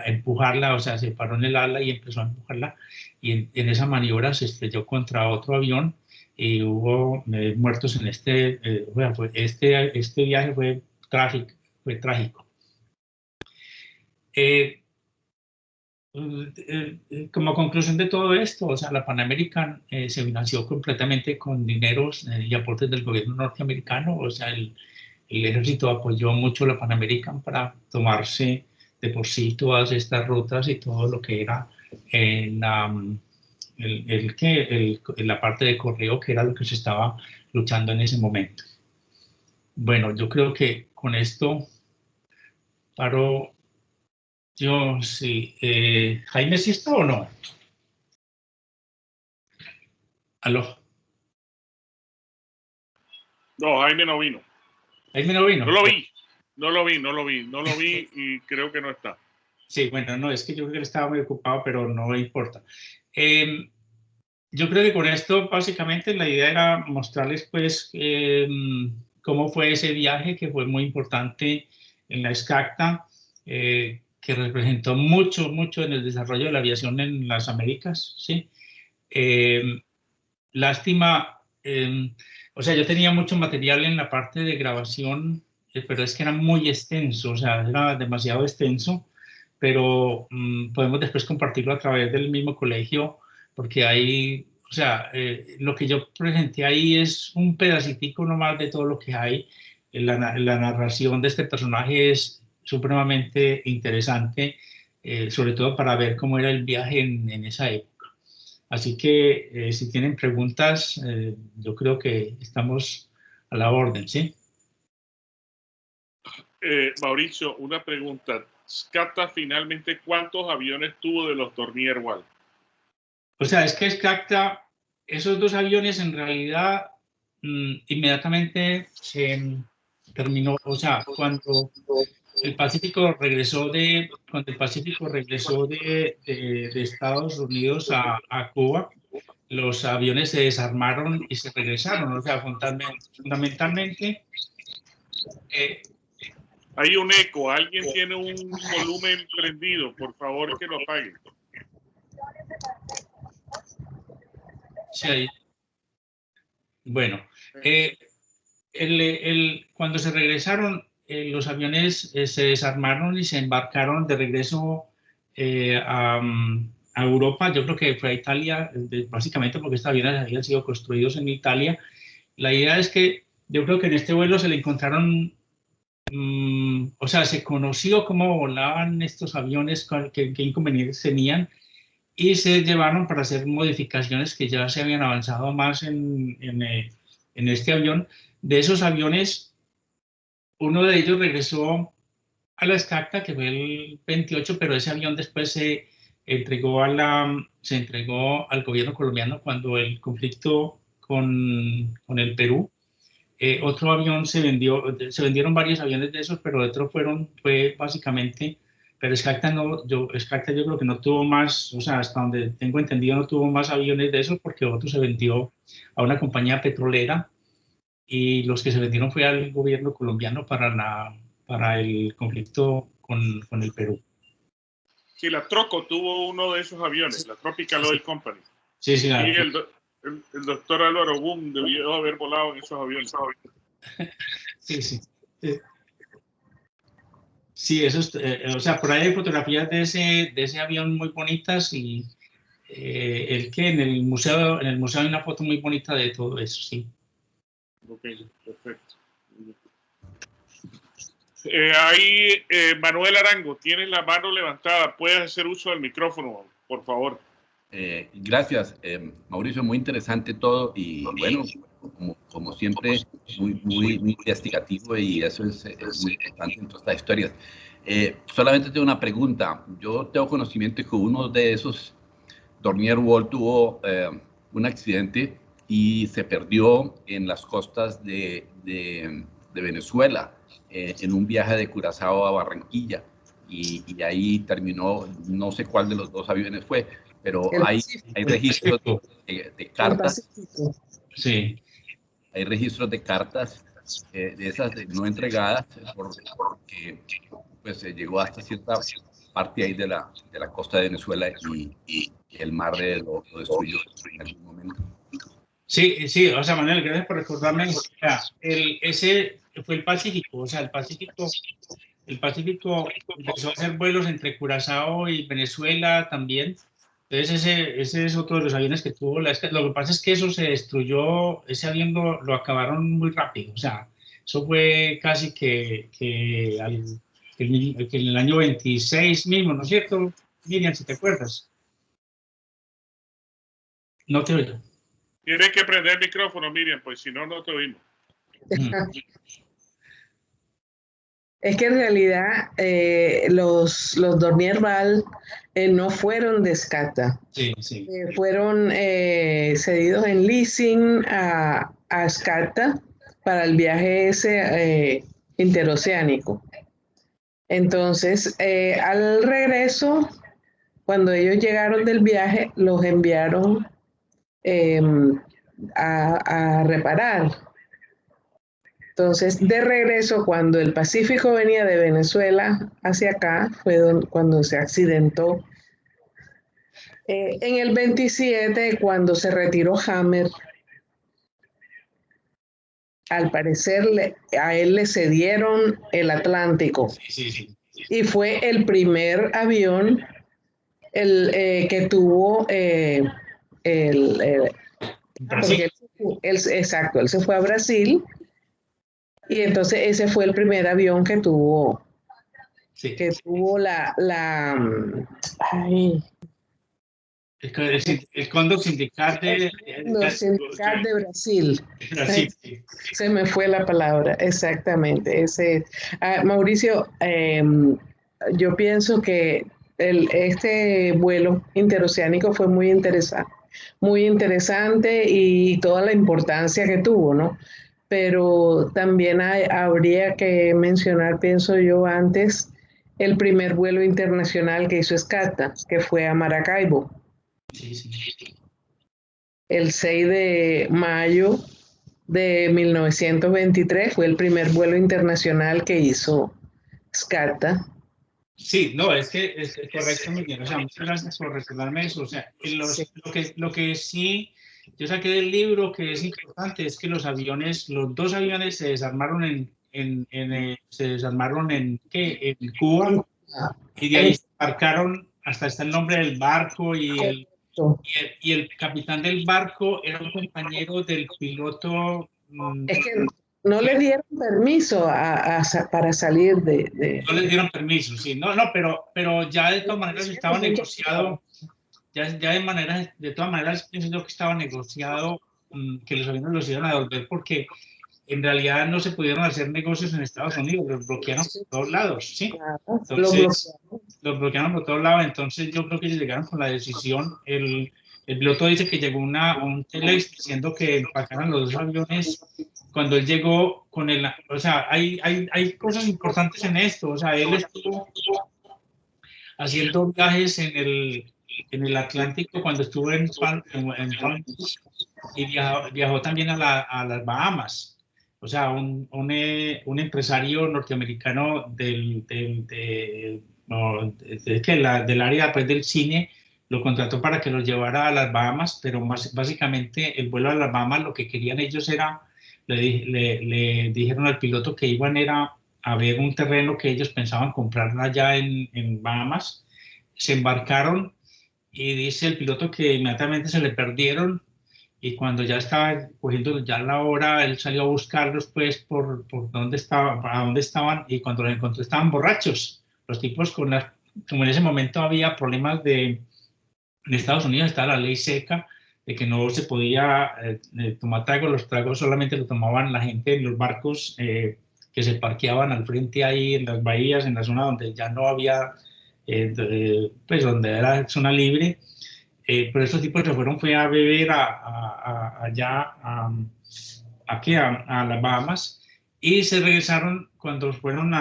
empujarla, o sea, se paró en el ala y empezó a empujarla, y en esa maniobra se estrelló contra otro avión y hubo muertos en este viaje. Fue trágico. Como conclusión de todo esto, o sea, la Pan American se financió completamente con dineros y aportes del gobierno norteamericano. O sea, el ejército apoyó mucho la Pan American para tomarse de por sí todas estas rutas y todo lo que era la parte de correo, que era lo que se estaba luchando en ese momento. Bueno, yo creo que con esto paro. Yo sí. ¿Jaime sí está o no? ¿Aló? No, Jaime no vino. ¿Jaime no vino? No lo vi y creo que no está. Sí, bueno, no, es que yo creo que él estaba muy ocupado, pero no importa. Yo creo que con esto básicamente la idea era mostrarles, pues, cómo fue ese viaje, que fue muy importante en la SCACTA, que representó mucho en el desarrollo de la aviación en las Américas, ¿sí? Lástima o sea, yo tenía mucho material en la parte de grabación, pero es que era muy extenso, o sea, era demasiado extenso, pero podemos después compartirlo a través del mismo colegio, porque hay, o sea, lo que yo presenté ahí es un pedacitico nomás de todo lo que hay. La narración de este personaje es supremamente interesante, sobre todo para ver cómo era el viaje en esa época. Así que si tienen preguntas, yo creo que estamos a la orden, ¿sí? Mauricio, una pregunta. Scata finalmente, ¿cuántos aviones tuvo de los Dornier Wal? O sea, es que Scata, esos dos aviones en realidad inmediatamente se terminó, o sea, cuando el Pacífico regresó de Estados Unidos a Cuba, los aviones se desarmaron y se regresaron, o sea, fundamentalmente. Hay un eco, alguien tiene un volumen prendido, por favor que lo apague. Sí, bueno, cuando se regresaron, los aviones se desarmaron y se embarcaron de regreso a Europa. Yo creo que fue a Italia, básicamente porque estos aviones habían sido construidos en Italia. La idea es que yo creo que en este vuelo se le encontraron, o sea, se conoció cómo volaban estos aviones, qué inconvenientes tenían, y se llevaron para hacer modificaciones que ya se habían avanzado más en este avión. De esos aviones, uno de ellos regresó a la Scacta, que fue el 28, pero ese avión después se entregó al gobierno colombiano cuando el conflicto con el Perú. Otro avión se vendieron varios aviones de esos, pero otros fue básicamente, pero Scacta yo creo que no tuvo más, o sea, hasta donde tengo entendido no tuvo más aviones de esos porque otro se vendió a una compañía petrolera y los que se vendieron fue al gobierno colombiano para el conflicto con el Perú. Sí, la Troco tuvo uno de esos aviones, la Tropical Oil Company. Sí, sí. Y el doctor Álvaro Boom debió haber volado en esos aviones. Sí, sí. Sí, eso es, o sea, por ahí hay fotografías de ese avión muy bonitas y en el museo hay una foto muy bonita de todo eso, sí. Ok, perfecto. Ahí, Manuel Arango, tienes la mano levantada. Puedes hacer uso del micrófono, por favor. Gracias, Mauricio, muy interesante todo y bueno, como siempre, muy investigativo y eso es muy importante en todas estas historias. Solamente tengo una pregunta. Yo tengo conocimiento que uno de esos Dornier Wal tuvo un accidente y se perdió en las costas de Venezuela en un viaje de Curazao a Barranquilla y ahí terminó, no sé cuál de los dos aviones fue, pero hay registros de cartas. Sí. Hay registros de cartas de esas no entregadas porque pues llegó hasta cierta parte ahí de la costa de Venezuela y el mar lo destruyó en algún momento. Sí, sí, o sea, Manuel, gracias por recordarme. O sea, ese fue el Pacífico, o sea, el Pacífico empezó a hacer vuelos entre Curazao y Venezuela también. Entonces ese es otro de los aviones que tuvo lo que pasa es que eso se destruyó, ese avión lo acabaron muy rápido, o sea, eso fue casi que en el año 26 mismo, ¿no es cierto, Miriam, si te acuerdas? No te oigo. Tienes que prender el micrófono, Miriam, pues si no, no te oímos. Es que en realidad los Dornier Wal no fueron de Scata. Sí, sí. Fueron cedidos en leasing a Scata para el viaje ese interoceánico. Entonces, al regreso, cuando ellos llegaron del viaje, los enviaron a reparar. Entonces, de regreso, cuando el Pacífico venía de Venezuela hacia acá, fue cuando se accidentó. En el 27, cuando se retiró Hammer, al parecer a él le cedieron el Atlántico. Sí. Y fue el primer avión que tuvo Brasil. Exacto, él se fue a Brasil y entonces ese fue el primer avión que tuvo, Sí. El Cóndor Sindical de Brasil. Brasil, sí. Se me fue la palabra, exactamente. Mauricio, yo pienso que este vuelo interoceánico fue muy interesante y toda la importancia que tuvo, ¿no? Pero también habría que mencionar, pienso yo, antes el primer vuelo internacional que hizo SCATA, que fue a Maracaibo. Sí. El 6 de mayo de 1923 fue el primer vuelo internacional que hizo SCATA. Sí, no, es correcto, Miguel. O sea, muchas gracias por recordarme eso. O sea, lo que sí yo saqué del libro que es importante es que los dos aviones se desarmaron en Cuba, y de ahí se embarcaron, hasta está el nombre del barco, y el capitán del barco era un compañero del piloto. Es que no le dieron permiso para salir de... No les dieron permiso, sí. No, pero ya de todas maneras estaba negociado. Ya de todas maneras pienso yo que estaba negociado que los aviones los iban a devolver, porque en realidad no se pudieron hacer negocios en Estados Unidos, los bloquearon por todos lados, ¿sí? Entonces, los bloquearon por todos lados. Entonces yo creo que ellos llegaron con la decisión. El piloto dice que llegó un telex diciendo que empacaran los dos aviones. Cuando él llegó con o sea, hay cosas importantes en esto. O sea, él estuvo haciendo viajes en el Atlántico cuando estuvo en Palm Beach, y viajó también a las Bahamas. O sea, un empresario norteamericano del área, pues, del cine, lo contrató para que los llevara a las Bahamas, pero básicamente el vuelo a las Bahamas, lo que querían ellos era, le dijeron al piloto que iban era a ver un terreno que ellos pensaban comprar allá en Bahamas. Se embarcaron y dice el piloto que inmediatamente se le perdieron, y cuando ya estaba cogiendo ya la hora, él salió a buscarlos, pues, por dónde a dónde estaban, y cuando los encontró estaban borrachos. Los tipos como en ese momento había problemas en Estados Unidos, estaba la ley seca de que no se podía tomar trago. Los tragos solamente lo tomaban la gente en los barcos que se parqueaban al frente ahí en las bahías, en la zona donde ya no había, pues donde era zona libre. Pero estos tipos se fueron fue a beber allá a las Bahamas, y se regresaron cuando llegaron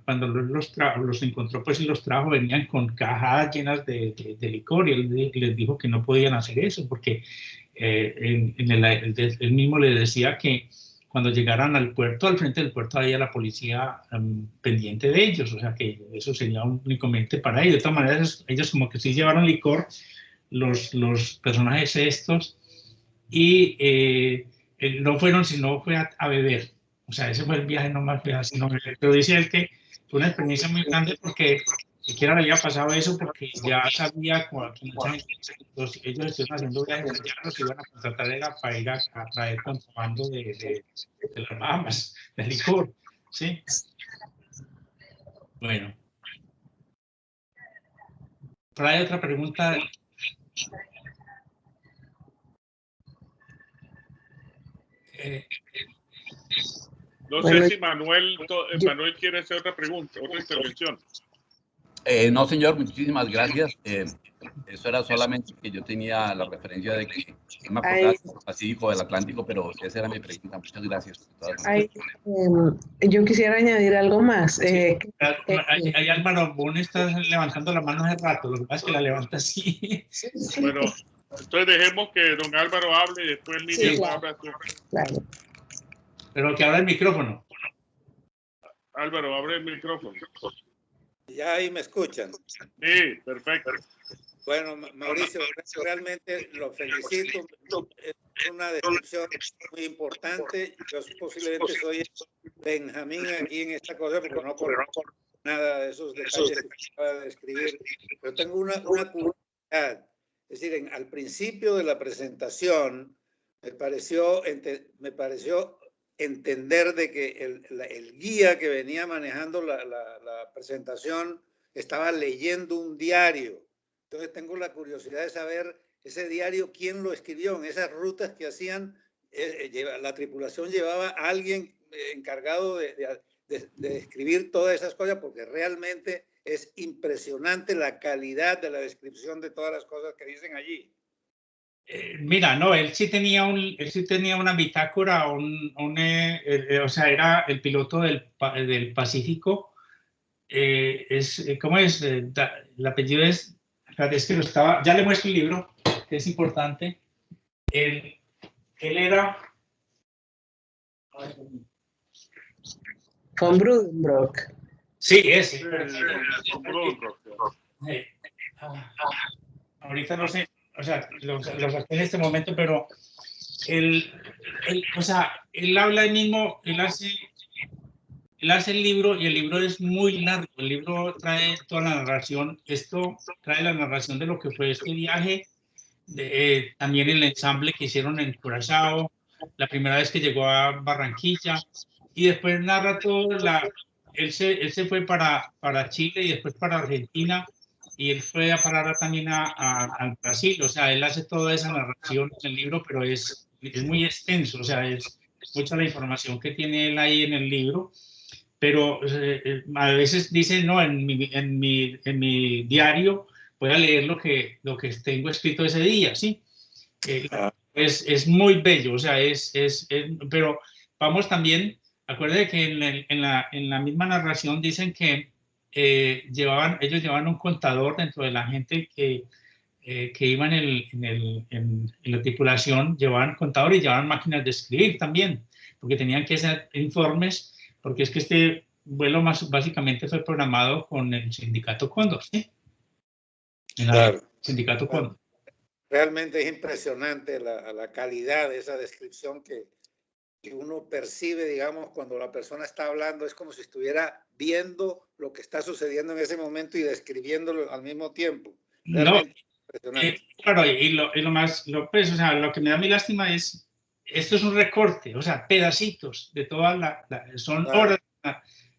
cuando los encontró, pues, y los trajo, venían con cajas llenas de licor, y él les dijo que no podían hacer eso porque él mismo les decía que cuando llegaran al puerto, al frente del puerto había la policía pendiente de ellos, o sea que eso sería un inconveniente para ellos. De todas maneras, ellos como que sí llevaron licor, los personajes estos, y no fueron, sino fue a beber. O sea, ese fue el viaje, no más fue así, no beber. Pero dice él que fue una experiencia muy grande porque siquiera le había pasado eso, porque ya sabía que mucha gente, ellos estuvieron haciendo viajes, ya los iban a contratar era para ir a traer contrabando de las Bahamas, de licor, ¿sí? Bueno. Pero hay otra pregunta. No sé si Manuel quiere hacer otra pregunta, otra intervención. No, señor, muchísimas gracias. Eso era solamente que yo tenía la referencia de que no me acordaba del Pacífico, del Atlántico, pero esa era mi pregunta. Muchas gracias. Yo quisiera añadir algo más. Sí. Ahí Álvaro Bon está levantando la mano hace rato, lo que pasa es que la levanta así. Bueno, entonces dejemos que don Álvaro hable y después Miriam habla. Claro. Pero que abra el micrófono. Álvaro, abre el micrófono. Ya ahí me escuchan. Sí, perfecto. Bueno, Mauricio, realmente lo felicito. una descripción muy importante. Yo posiblemente soy Benjamín aquí en esta cosa, porque no conozco nada de esos detalles que acaba de describir, pero tengo una curiosidad. Es decir, al principio de la presentación me pareció entender de que el guía que venía manejando la presentación estaba leyendo un diario. Entonces tengo la curiosidad de saber ese diario, quién lo escribió. En esas rutas que hacían, la tripulación llevaba a alguien encargado de escribir todas esas cosas, porque realmente es impresionante la calidad de la descripción de todas las cosas que dicen allí. Mira, no, él sí tenía una bitácora, o sea, era el piloto del Pacífico. ¿Cómo es? El apellido es, es que ya le muestro el libro, que es importante. Él era... Von Brudenbrock. Sí, ese. Von Brudenbrock. Ahorita no sé, o sea, los saqué en este momento, pero él habla él mismo, él hace el libro, y el libro es muy largo. El libro trae toda la narración. Esto trae la narración de lo que fue este viaje, también el ensamble que hicieron en Curazao, la primera vez que llegó a Barranquilla, y después narra todo. Él se fue para Chile y después para Argentina, y él fue a parar también al Brasil. O sea, él hace toda esa narración en el libro, pero es muy extenso. O sea, es mucha la información que tiene él ahí en el libro. Pero a veces dice, no, en mi diario voy a leer lo que tengo escrito ese día, ¿sí? Es muy bello, o sea, pero vamos también, acuérdate que en la misma narración dicen que ellos llevaban un contador dentro de la gente que iban en la tripulación, llevaban contador y llevaban máquinas de escribir también, porque tenían que hacer informes, porque es que este vuelo básicamente fue programado con el sindicato Cóndor, ¿sí? Claro. Sindicato Cóndor. Realmente es impresionante la calidad de esa descripción que uno percibe, digamos, cuando la persona está hablando. Es como si estuviera viendo lo que está sucediendo en ese momento y describiéndolo al mismo tiempo. Realmente impresionante. Claro, y pues, o sea, lo que me da mi lástima es, esto es un recorte, o sea, pedacitos de toda son horas.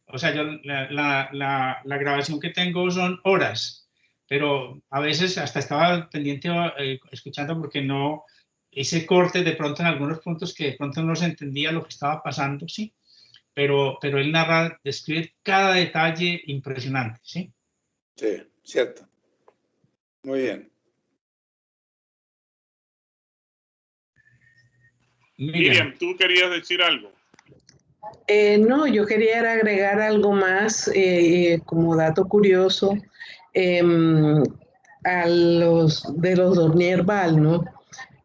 O sea, yo la grabación que tengo son horas, pero a veces hasta estaba pendiente escuchando, porque no hice cortes de pronto en algunos puntos que de pronto no se entendía lo que estaba pasando, ¿sí? Pero él describe cada detalle impresionante, ¿sí? Sí, cierto. Muy bien. Miriam, ¿tú querías decir algo? No, yo quería agregar algo más como dato curioso a de los Dornier Val, ¿no?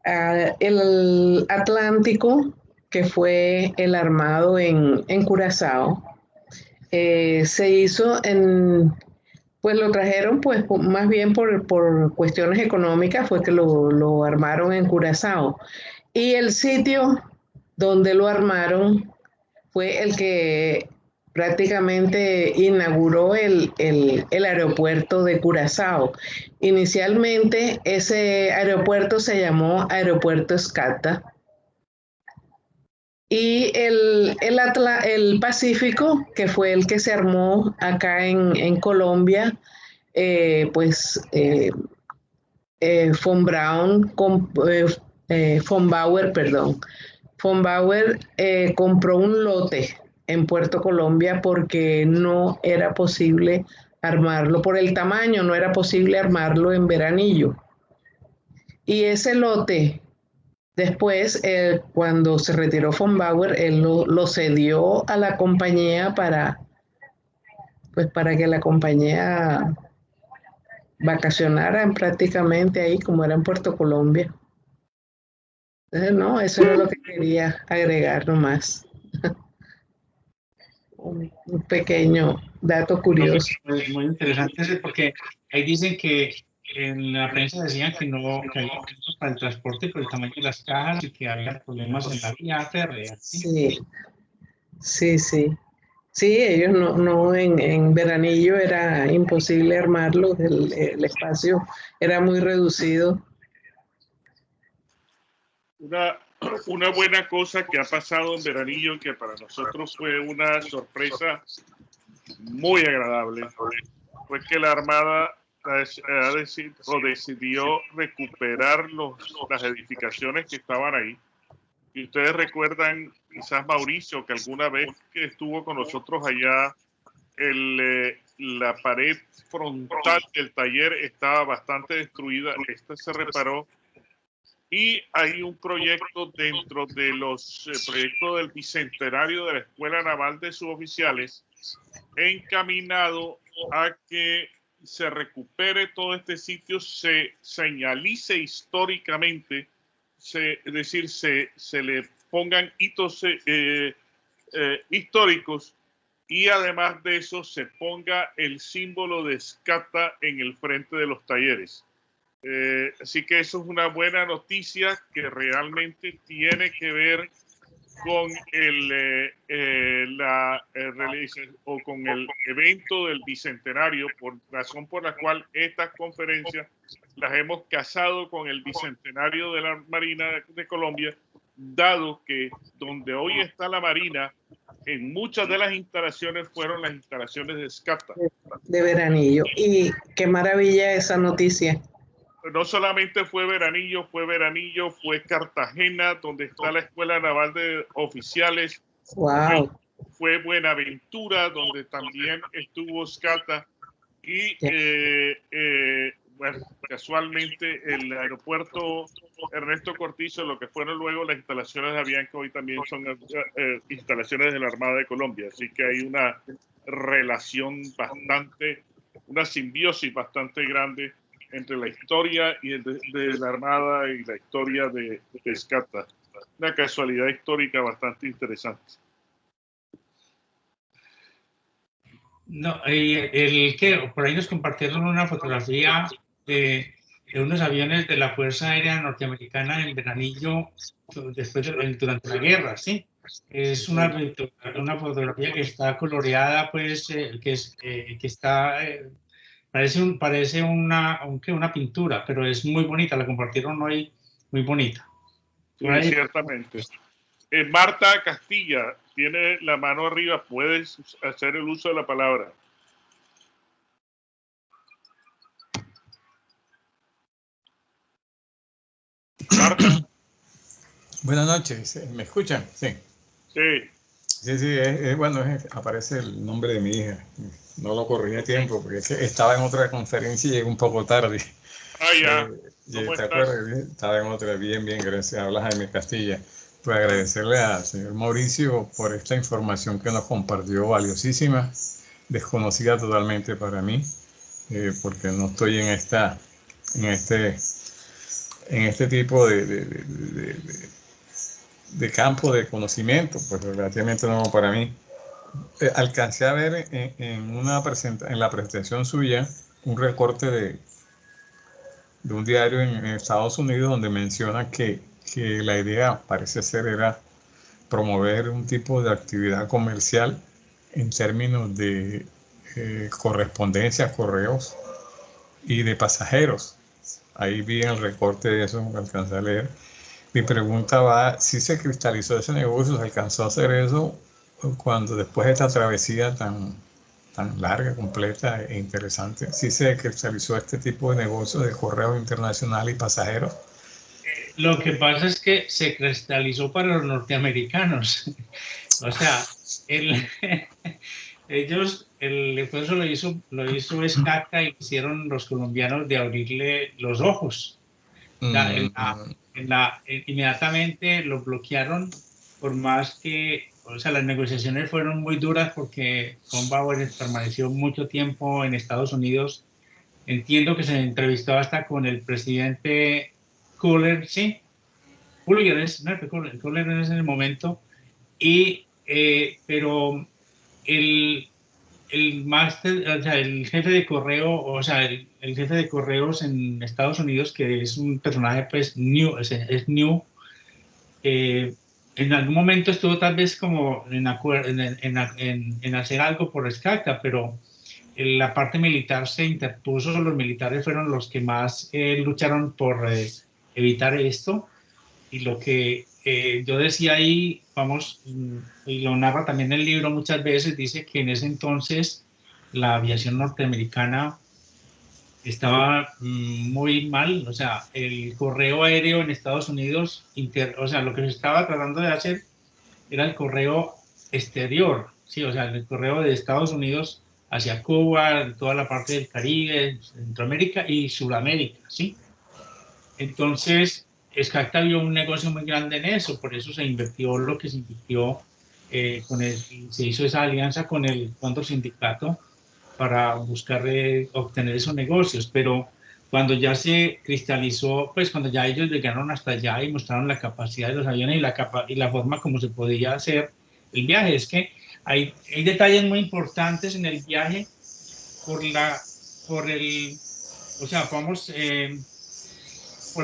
El Atlántico, que fue el armado en Curazao, se hizo pues lo trajeron pues más bien por cuestiones económicas, fue que lo armaron en Curazao. Y el sitio donde lo armaron fue el que prácticamente inauguró el aeropuerto de Curazao. Inicialmente ese aeropuerto se llamó Aeropuerto Escata, y el Pacífico, que fue el que se armó acá en Colombia, von Bauer compró un lote en Puerto Colombia porque no era posible armarlo, por el tamaño, no era posible armarlo en Veranillo. Y ese lote, después, cuando se retiró von Bauer, él lo cedió a la compañía para que la compañía vacacionara prácticamente ahí, como era en Puerto Colombia. Entonces, no, eso era lo que quería agregar nomás. Un pequeño dato curioso. Muy interesante, porque ahí dicen que en la prensa decían que no, que había problemas para el transporte por el tamaño de las cajas y que había problemas en la vía férrea. Sí, sí, sí. Sí, ellos en Veranillo era imposible armarlo, el espacio era muy reducido. Una buena cosa que ha pasado en Veranillo, que para nosotros fue una sorpresa muy agradable, fue que la Armada decidió recuperar las edificaciones que estaban ahí. Y ustedes recuerdan, quizás Mauricio, que alguna vez que estuvo con nosotros allá, la pared frontal del taller estaba bastante destruida. Esta se reparó. Y hay un proyecto dentro de los proyectos del bicentenario de la Escuela Naval de Suboficiales encaminado a que se recupere todo este sitio, se señalice históricamente, es decir, se le pongan hitos históricos y además de eso se ponga el símbolo de SCATA en el frente de los talleres. Así que eso es una buena noticia que realmente tiene que ver con con el evento del bicentenario, por razón por la cual estas conferencias las hemos casado con el bicentenario de la Marina de Colombia, dado que donde hoy está la Marina, en muchas de las instalaciones fueron las instalaciones de SCATA. De Veranillo. Y qué maravilla esa noticia. No solamente fue Veranillo, fue Cartagena, donde está la Escuela Naval de Oficiales. Wow. Fue Buenaventura, donde también estuvo SCATA. Y bueno, casualmente el aeropuerto Ernesto Cortizo, lo que fueron luego las instalaciones de Avianca, hoy también son instalaciones de la Armada de Colombia. Así que hay una relación una simbiosis bastante grande entre la historia de la Armada y la historia de SCATA. Una casualidad histórica bastante interesante. No, por ahí nos compartieron una fotografía de unos aviones de la Fuerza Aérea Norteamericana en Veranillo durante la guerra, ¿sí? Es una fotografía que está coloreada, pues, que está... parece una pintura, pero es muy bonita, la compartieron hoy, muy bonita. Sí, ciertamente. Marta Castilla tiene la mano arriba, puedes hacer el uso de la palabra. Marta. Buenas noches, ¿me escuchan? Sí. Sí. Sí, bueno, aparece el nombre de mi hija. No lo corrí a tiempo porque estaba en otra conferencia y llegué un poco tarde. Ya. ¿Te acuerdas? Estaba en otra, bien, gracias. Habla Jaime Castilla. Pues agradecerle al señor Mauricio por esta información que nos compartió, valiosísima, desconocida totalmente para mí, porque no estoy en este tipo de campo de conocimiento, pues relativamente nuevo para mí. Alcancé a ver en la presentación suya un recorte de un diario en Estados Unidos donde menciona que la idea parece ser era promover un tipo de actividad comercial en términos de correspondencia, correos y de pasajeros. Ahí vi el recorte de eso, me alcancé a leer. Mi pregunta va, ¿si se cristalizó ese negocio, se alcanzó a hacer eso cuando después de esta travesía tan larga, completa e interesante, sí se cristalizó este tipo de negocio de correo internacional y pasajeros? Lo que pasa es que se cristalizó para los norteamericanos. O sea, el esfuerzo lo hizo SCATA y hicieron los colombianos de abrirle los ojos. Inmediatamente lo bloquearon, por más que, o sea, las negociaciones fueron muy duras porque Von Bauer permaneció mucho tiempo en Estados Unidos. Entiendo que se entrevistó hasta con el presidente Kohler, ¿sí? Kohler en ese momento, pero el máster, o sea, el jefe de correo, o sea, el jefe de correos en Estados Unidos, que es un personaje, pues, es New, en algún momento estuvo tal vez como en hacer algo por Skakta, pero la parte militar se interpuso, los militares fueron los que más lucharon por evitar esto, y lo que yo decía ahí, vamos, y lo narra también el libro muchas veces, dice que en ese entonces la aviación norteamericana estaba muy mal, o sea, el correo aéreo en Estados Unidos, o sea, lo que se estaba tratando de hacer era el correo exterior, sí, o sea, el correo de Estados Unidos hacia Cuba, toda la parte del Caribe, Centroamérica y Sudamérica, ¿sí? Entonces, Skakta vio un negocio muy grande en eso, por eso se invirtió lo que se invirtió, se hizo esa alianza con el Cóndor Sindicato para buscar obtener esos negocios, pero cuando ya se cristalizó, pues cuando ya ellos llegaron hasta allá y mostraron la capacidad de los aviones y la forma como se podía hacer el viaje, es que hay detalles muy importantes en el viaje por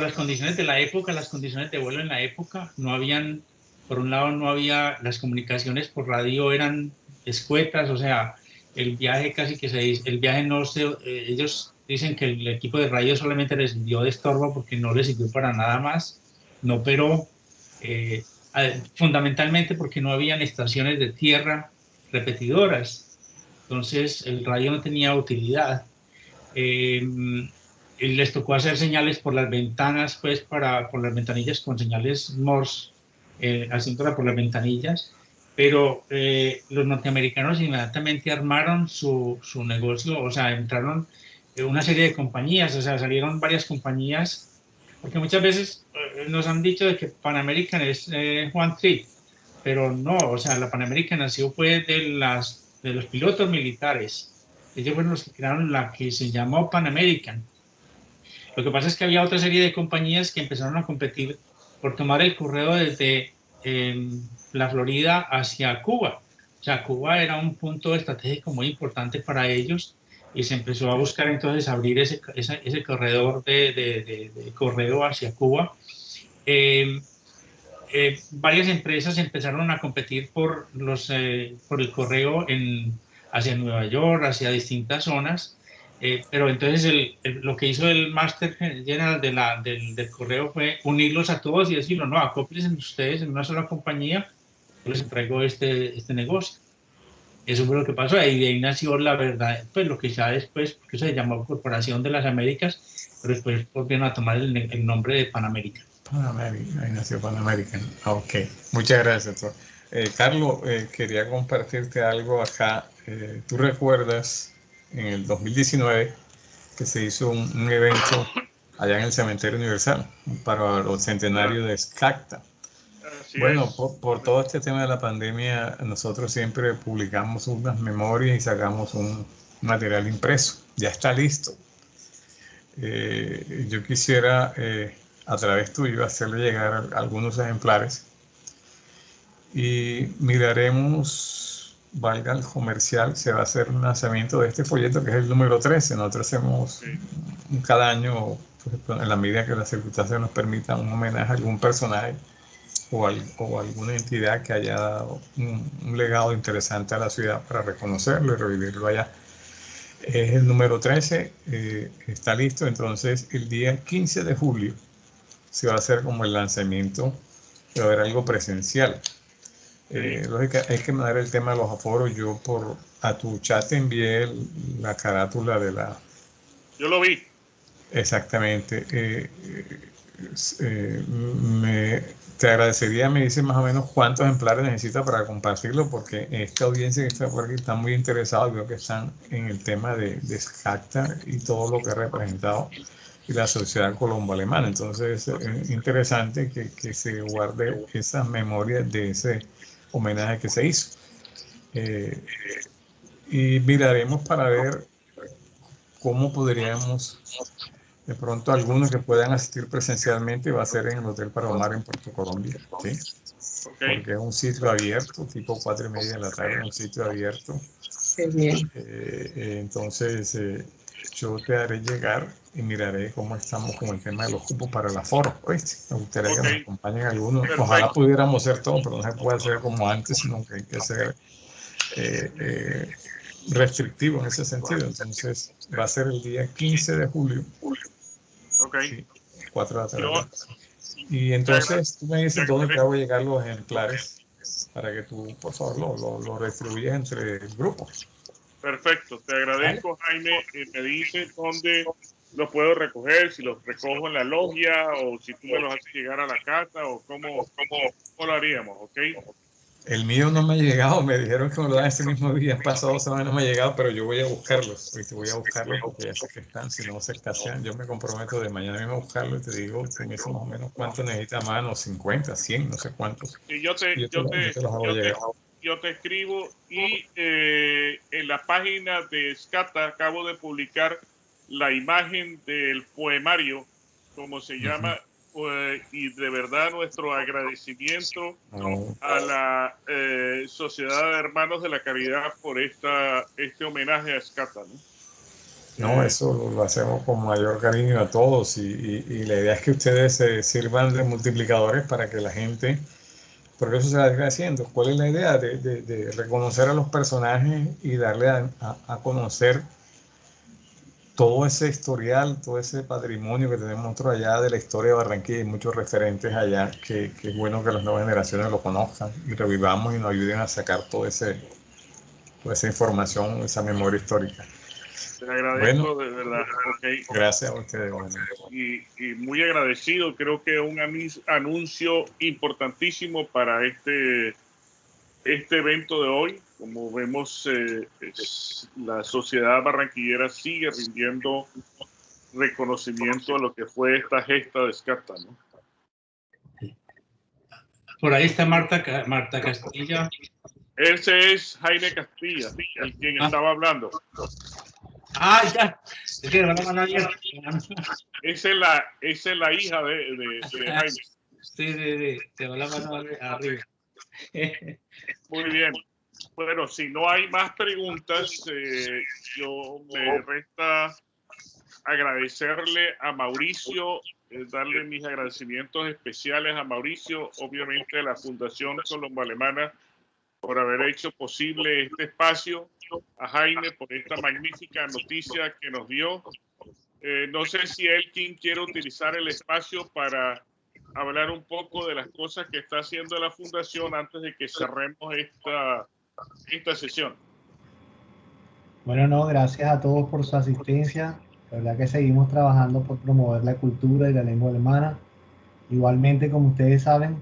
las condiciones de la época, las condiciones de vuelo en la época. No habían, por un lado, no había, las comunicaciones por radio eran escuetas, o sea, el viaje casi que el viaje no se, ellos dicen que el equipo de radio solamente les dio de estorbo porque no les sirvió para nada más, no, pero fundamentalmente porque no habían estaciones de tierra repetidoras, entonces el radio no tenía utilidad. Les tocó hacer señales por las ventanas, pues por las ventanillas con señales Morse, haciéndola por las ventanillas, pero los norteamericanos inmediatamente armaron su negocio, o sea, entraron una serie de compañías, o sea, salieron varias compañías, porque muchas veces nos han dicho de que Pan American es one trip, pero no, o sea, la Pan American nació fue de los pilotos militares, ellos fueron los que crearon la que se llamó Pan American. Lo que pasa es que había otra serie de compañías que empezaron a competir por tomar el correo desde la Florida hacia Cuba. O sea, Cuba era un punto estratégico muy importante para ellos y se empezó a buscar entonces abrir ese corredor de correo hacia Cuba. Varias empresas empezaron a competir por el correo hacia Nueva York, hacia distintas zonas. Pero entonces lo que hizo el Master General del correo fue unirlos a todos y decirlo, no, acóplense ustedes en una sola compañía, yo les entrego este negocio. Eso fue lo que pasó, y de ahí nació la verdad, pues lo que ya después, porque se llamó Corporación de las Américas, pero después volvieron a tomar el nombre de Pan American. Pan American, ahí nació Pan American. Ok, muchas gracias, doctor. Carlos, quería compartirte algo acá. ¿Tú recuerdas en el 2019 que se hizo un evento allá en el Cementerio Universal para los centenarios de Skakta? Bueno, por todo este tema de la pandemia, nosotros siempre publicamos unas memorias y sacamos un material impreso. Ya está listo. Yo quisiera, a través tuyo, hacerle llegar algunos ejemplares y miraremos, valga el comercial, se va a hacer un lanzamiento de este folleto que es el número 13. Nosotros hacemos cada año, pues, en la medida que las circunstancias nos permitan, un homenaje a algún personaje o alguna entidad que haya dado un legado interesante a la ciudad para reconocerlo y revivirlo allá. Es el número 13, está listo. Entonces el día 15 de julio se va a hacer como el lanzamiento, va a haber algo presencial. Lógica, hay que mandar el tema de los aforos. Yo a tu chat te envié la carátula de la... Yo lo vi. Exactamente. Te agradecería, me dices más o menos cuántos ejemplares necesita para compartirlo, porque esta audiencia que está por aquí está muy interesada, veo que están en el tema de Skakta y todo lo que ha representado y la sociedad colombo-alemana. Entonces es interesante que se guarde esas memorias de ese homenaje que se hizo. Y miraremos para ver cómo podríamos, de pronto algunos que puedan asistir presencialmente, va a ser en el Hotel Palomar en Puerto Colombia, ¿sí? Porque es un sitio abierto, tipo 4:30 de la tarde, un sitio abierto Qué bien. Entonces, yo te haré llegar y miraré cómo estamos con el tema de los cupos para el aforo. ¿Oíste? Me gustaría que nos acompañen algunos. Perfecto. Ojalá pudiéramos hacer todo, pero no se puede hacer como antes, sino que hay que ser restrictivo en ese sentido. Entonces, va a ser el día 15 de julio. Sí, 4 de la tarde. Y entonces tú me dices dónde te hago llegar los ejemplares para que tú, por favor, lo distribuyas entre el grupo. Perfecto, te agradezco, Jaime. Me dices dónde los puedo recoger, si los recojo en la logia o si tú me los haces llegar a la casa o cómo lo haríamos, ¿ok? El mío no me ha llegado, me dijeron que me lo dan ese mismo día, pasado 2 semanas no me ha llegado, pero yo voy a buscarlos, voy a buscarlos porque ya sé que están, si no se escasean, yo me comprometo de mañana mismo a buscarlos y te digo, me dice más o menos cuánto necesita mano, 50, 100, no sé cuántos. Y yo te escribo y en la página de SCATA acabo de publicar la imagen del poemario, como se llama, y de verdad nuestro agradecimiento a la Sociedad de Hermanos de la Caridad por este homenaje a SCATA, ¿no? No, eso lo hacemos con mayor cariño a todos y la idea es que ustedes se sirvan de multiplicadores para que la gente, porque eso se va a ir haciendo. ¿Cuál es la idea? De reconocer a los personajes y darle a conocer todo ese historial, todo ese patrimonio que tenemos nosotros allá de la historia de Barranquilla y muchos referentes allá, que es bueno que las nuevas generaciones lo conozcan y revivamos y nos ayuden a sacar toda esa información, esa memoria histórica. Te agradezco, bueno, de verdad. Okay. Gracias a ustedes. Bueno. Y muy agradecido, creo que un anuncio importantísimo para este evento de hoy. Como vemos, la sociedad barranquillera sigue rindiendo reconocimiento a lo que fue esta gesta de SCATA, ¿no? Por ahí está Marta Castilla. Ese es Jaime Castilla, el quien estaba hablando. Ah, ya. Esa es la hija de Jaime. Sí, te va la mano arriba. Muy bien. Bueno, si no hay más preguntas, yo me resta agradecerle a Mauricio, darle mis agradecimientos especiales a Mauricio, obviamente a la Fundación Colombo-Alemana por haber hecho posible este espacio, a Jaime por esta magnífica noticia que nos dio. No sé si Elkin quiere utilizar el espacio para hablar un poco de las cosas que está haciendo la Fundación antes de que cerremos esta sesión. Bueno, no, gracias a todos por su asistencia. La verdad que seguimos trabajando por promover la cultura y la lengua alemana. Igualmente, como ustedes saben,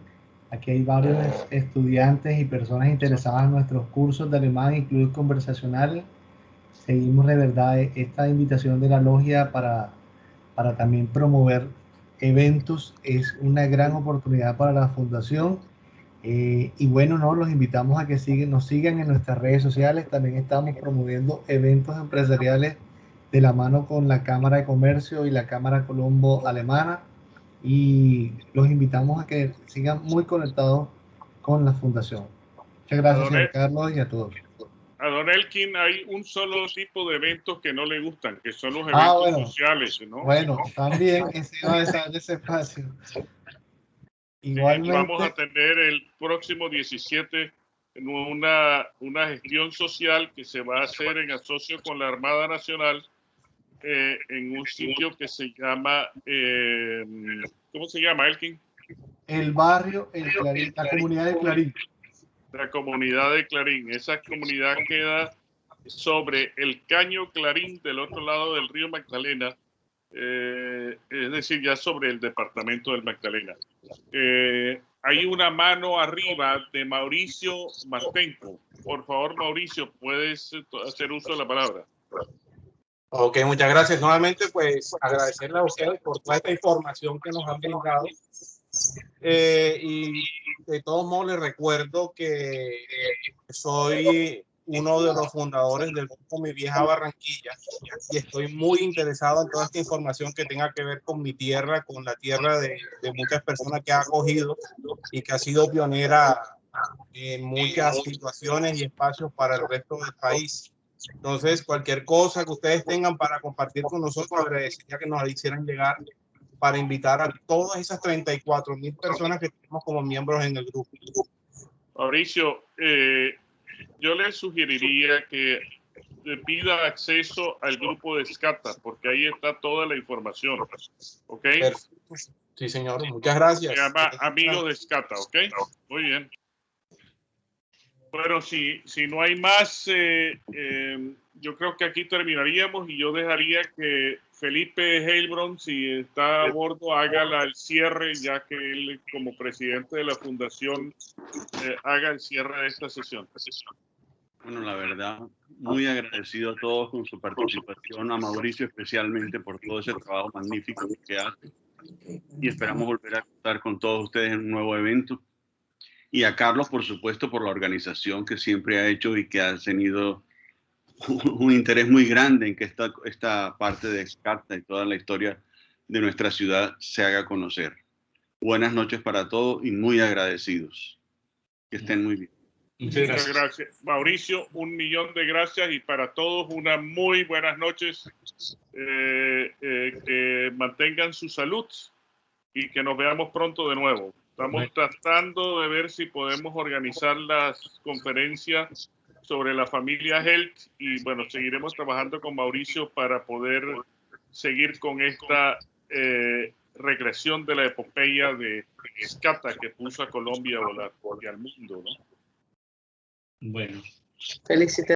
aquí hay varios estudiantes y personas interesadas en nuestros cursos de alemán y clubes conversacionales. Seguimos de verdad esta invitación de la logia para también promover eventos. Es una gran oportunidad para la fundación. Y bueno, no, los invitamos a que nos sigan en nuestras redes sociales. También estamos promoviendo eventos empresariales de la mano con la Cámara de Comercio y la Cámara Colombo Alemana. Y los invitamos a que sigan muy conectados con la fundación. Muchas gracias, señor Carlos, y a todos. A don Elkin hay un solo tipo de eventos que no le gustan, que son los eventos sociales, ¿no? Bueno, también ese va a ser ese espacio. Igualmente, vamos a tener el próximo 17 una gestión social que se va a hacer en asocio con la Armada Nacional en un sitio que se llama, ¿cómo se llama, Elkin? El barrio, Clarín, la comunidad de Clarín. La comunidad de Clarín. Esa comunidad queda sobre el caño Clarín del otro lado del río Magdalena, es decir, ya sobre el departamento del Magdalena. Hay una mano arriba de Mauricio Martenko. Por favor, Mauricio, puedes hacer uso de la palabra. Ok, muchas gracias. Nuevamente, pues agradecerle a ustedes por toda esta información que nos han brindado. Y de todos modos les recuerdo que soy uno de los fundadores del grupo Mi Vieja Barranquilla y estoy muy interesado en toda esta información que tenga que ver con mi tierra, con la tierra de muchas personas que ha acogido y que ha sido pionera en muchas situaciones y espacios para el resto del país. Entonces, cualquier cosa que ustedes tengan para compartir con nosotros, agradecería que nos la hicieran llegar para invitar a todas esas 34,000 personas que tenemos como miembros en el grupo. Mauricio, yo le sugeriría que pida acceso al grupo de SCATA, porque ahí está toda la información. ¿Ok? Perfecto. Sí, señor. Muchas gracias. Se llama Amigos de SCATA, ¿ok? Muy bien. Bueno, si no hay más, yo creo que aquí terminaríamos y yo dejaría que Felipe Heilbron, si está a bordo, haga el cierre, ya que él, como presidente de la fundación, haga el cierre de esta sesión. Bueno, la verdad, muy agradecido a todos con su participación, a Mauricio especialmente por todo ese trabajo magnífico que hace. Y esperamos volver a contar con todos ustedes en un nuevo evento. Y a Carlos, por supuesto, por la organización que siempre ha hecho y que ha tenido un interés muy grande en que esta parte de SCATA y toda la historia de nuestra ciudad se haga conocer. Buenas noches para todos y muy agradecidos. Que estén muy bien. Muchas gracias. Mauricio, 1.000.000 de gracias y para todos una muy buenas noches. Que mantengan su salud y que nos veamos pronto de nuevo. Estamos tratando de ver si podemos organizar las conferencias sobre la familia Health y bueno, seguiremos trabajando con Mauricio para poder seguir con esta regresión de la epopeya de SCATA que puso a Colombia a volar y al mundo, ¿no? Bueno. Felicitaciones.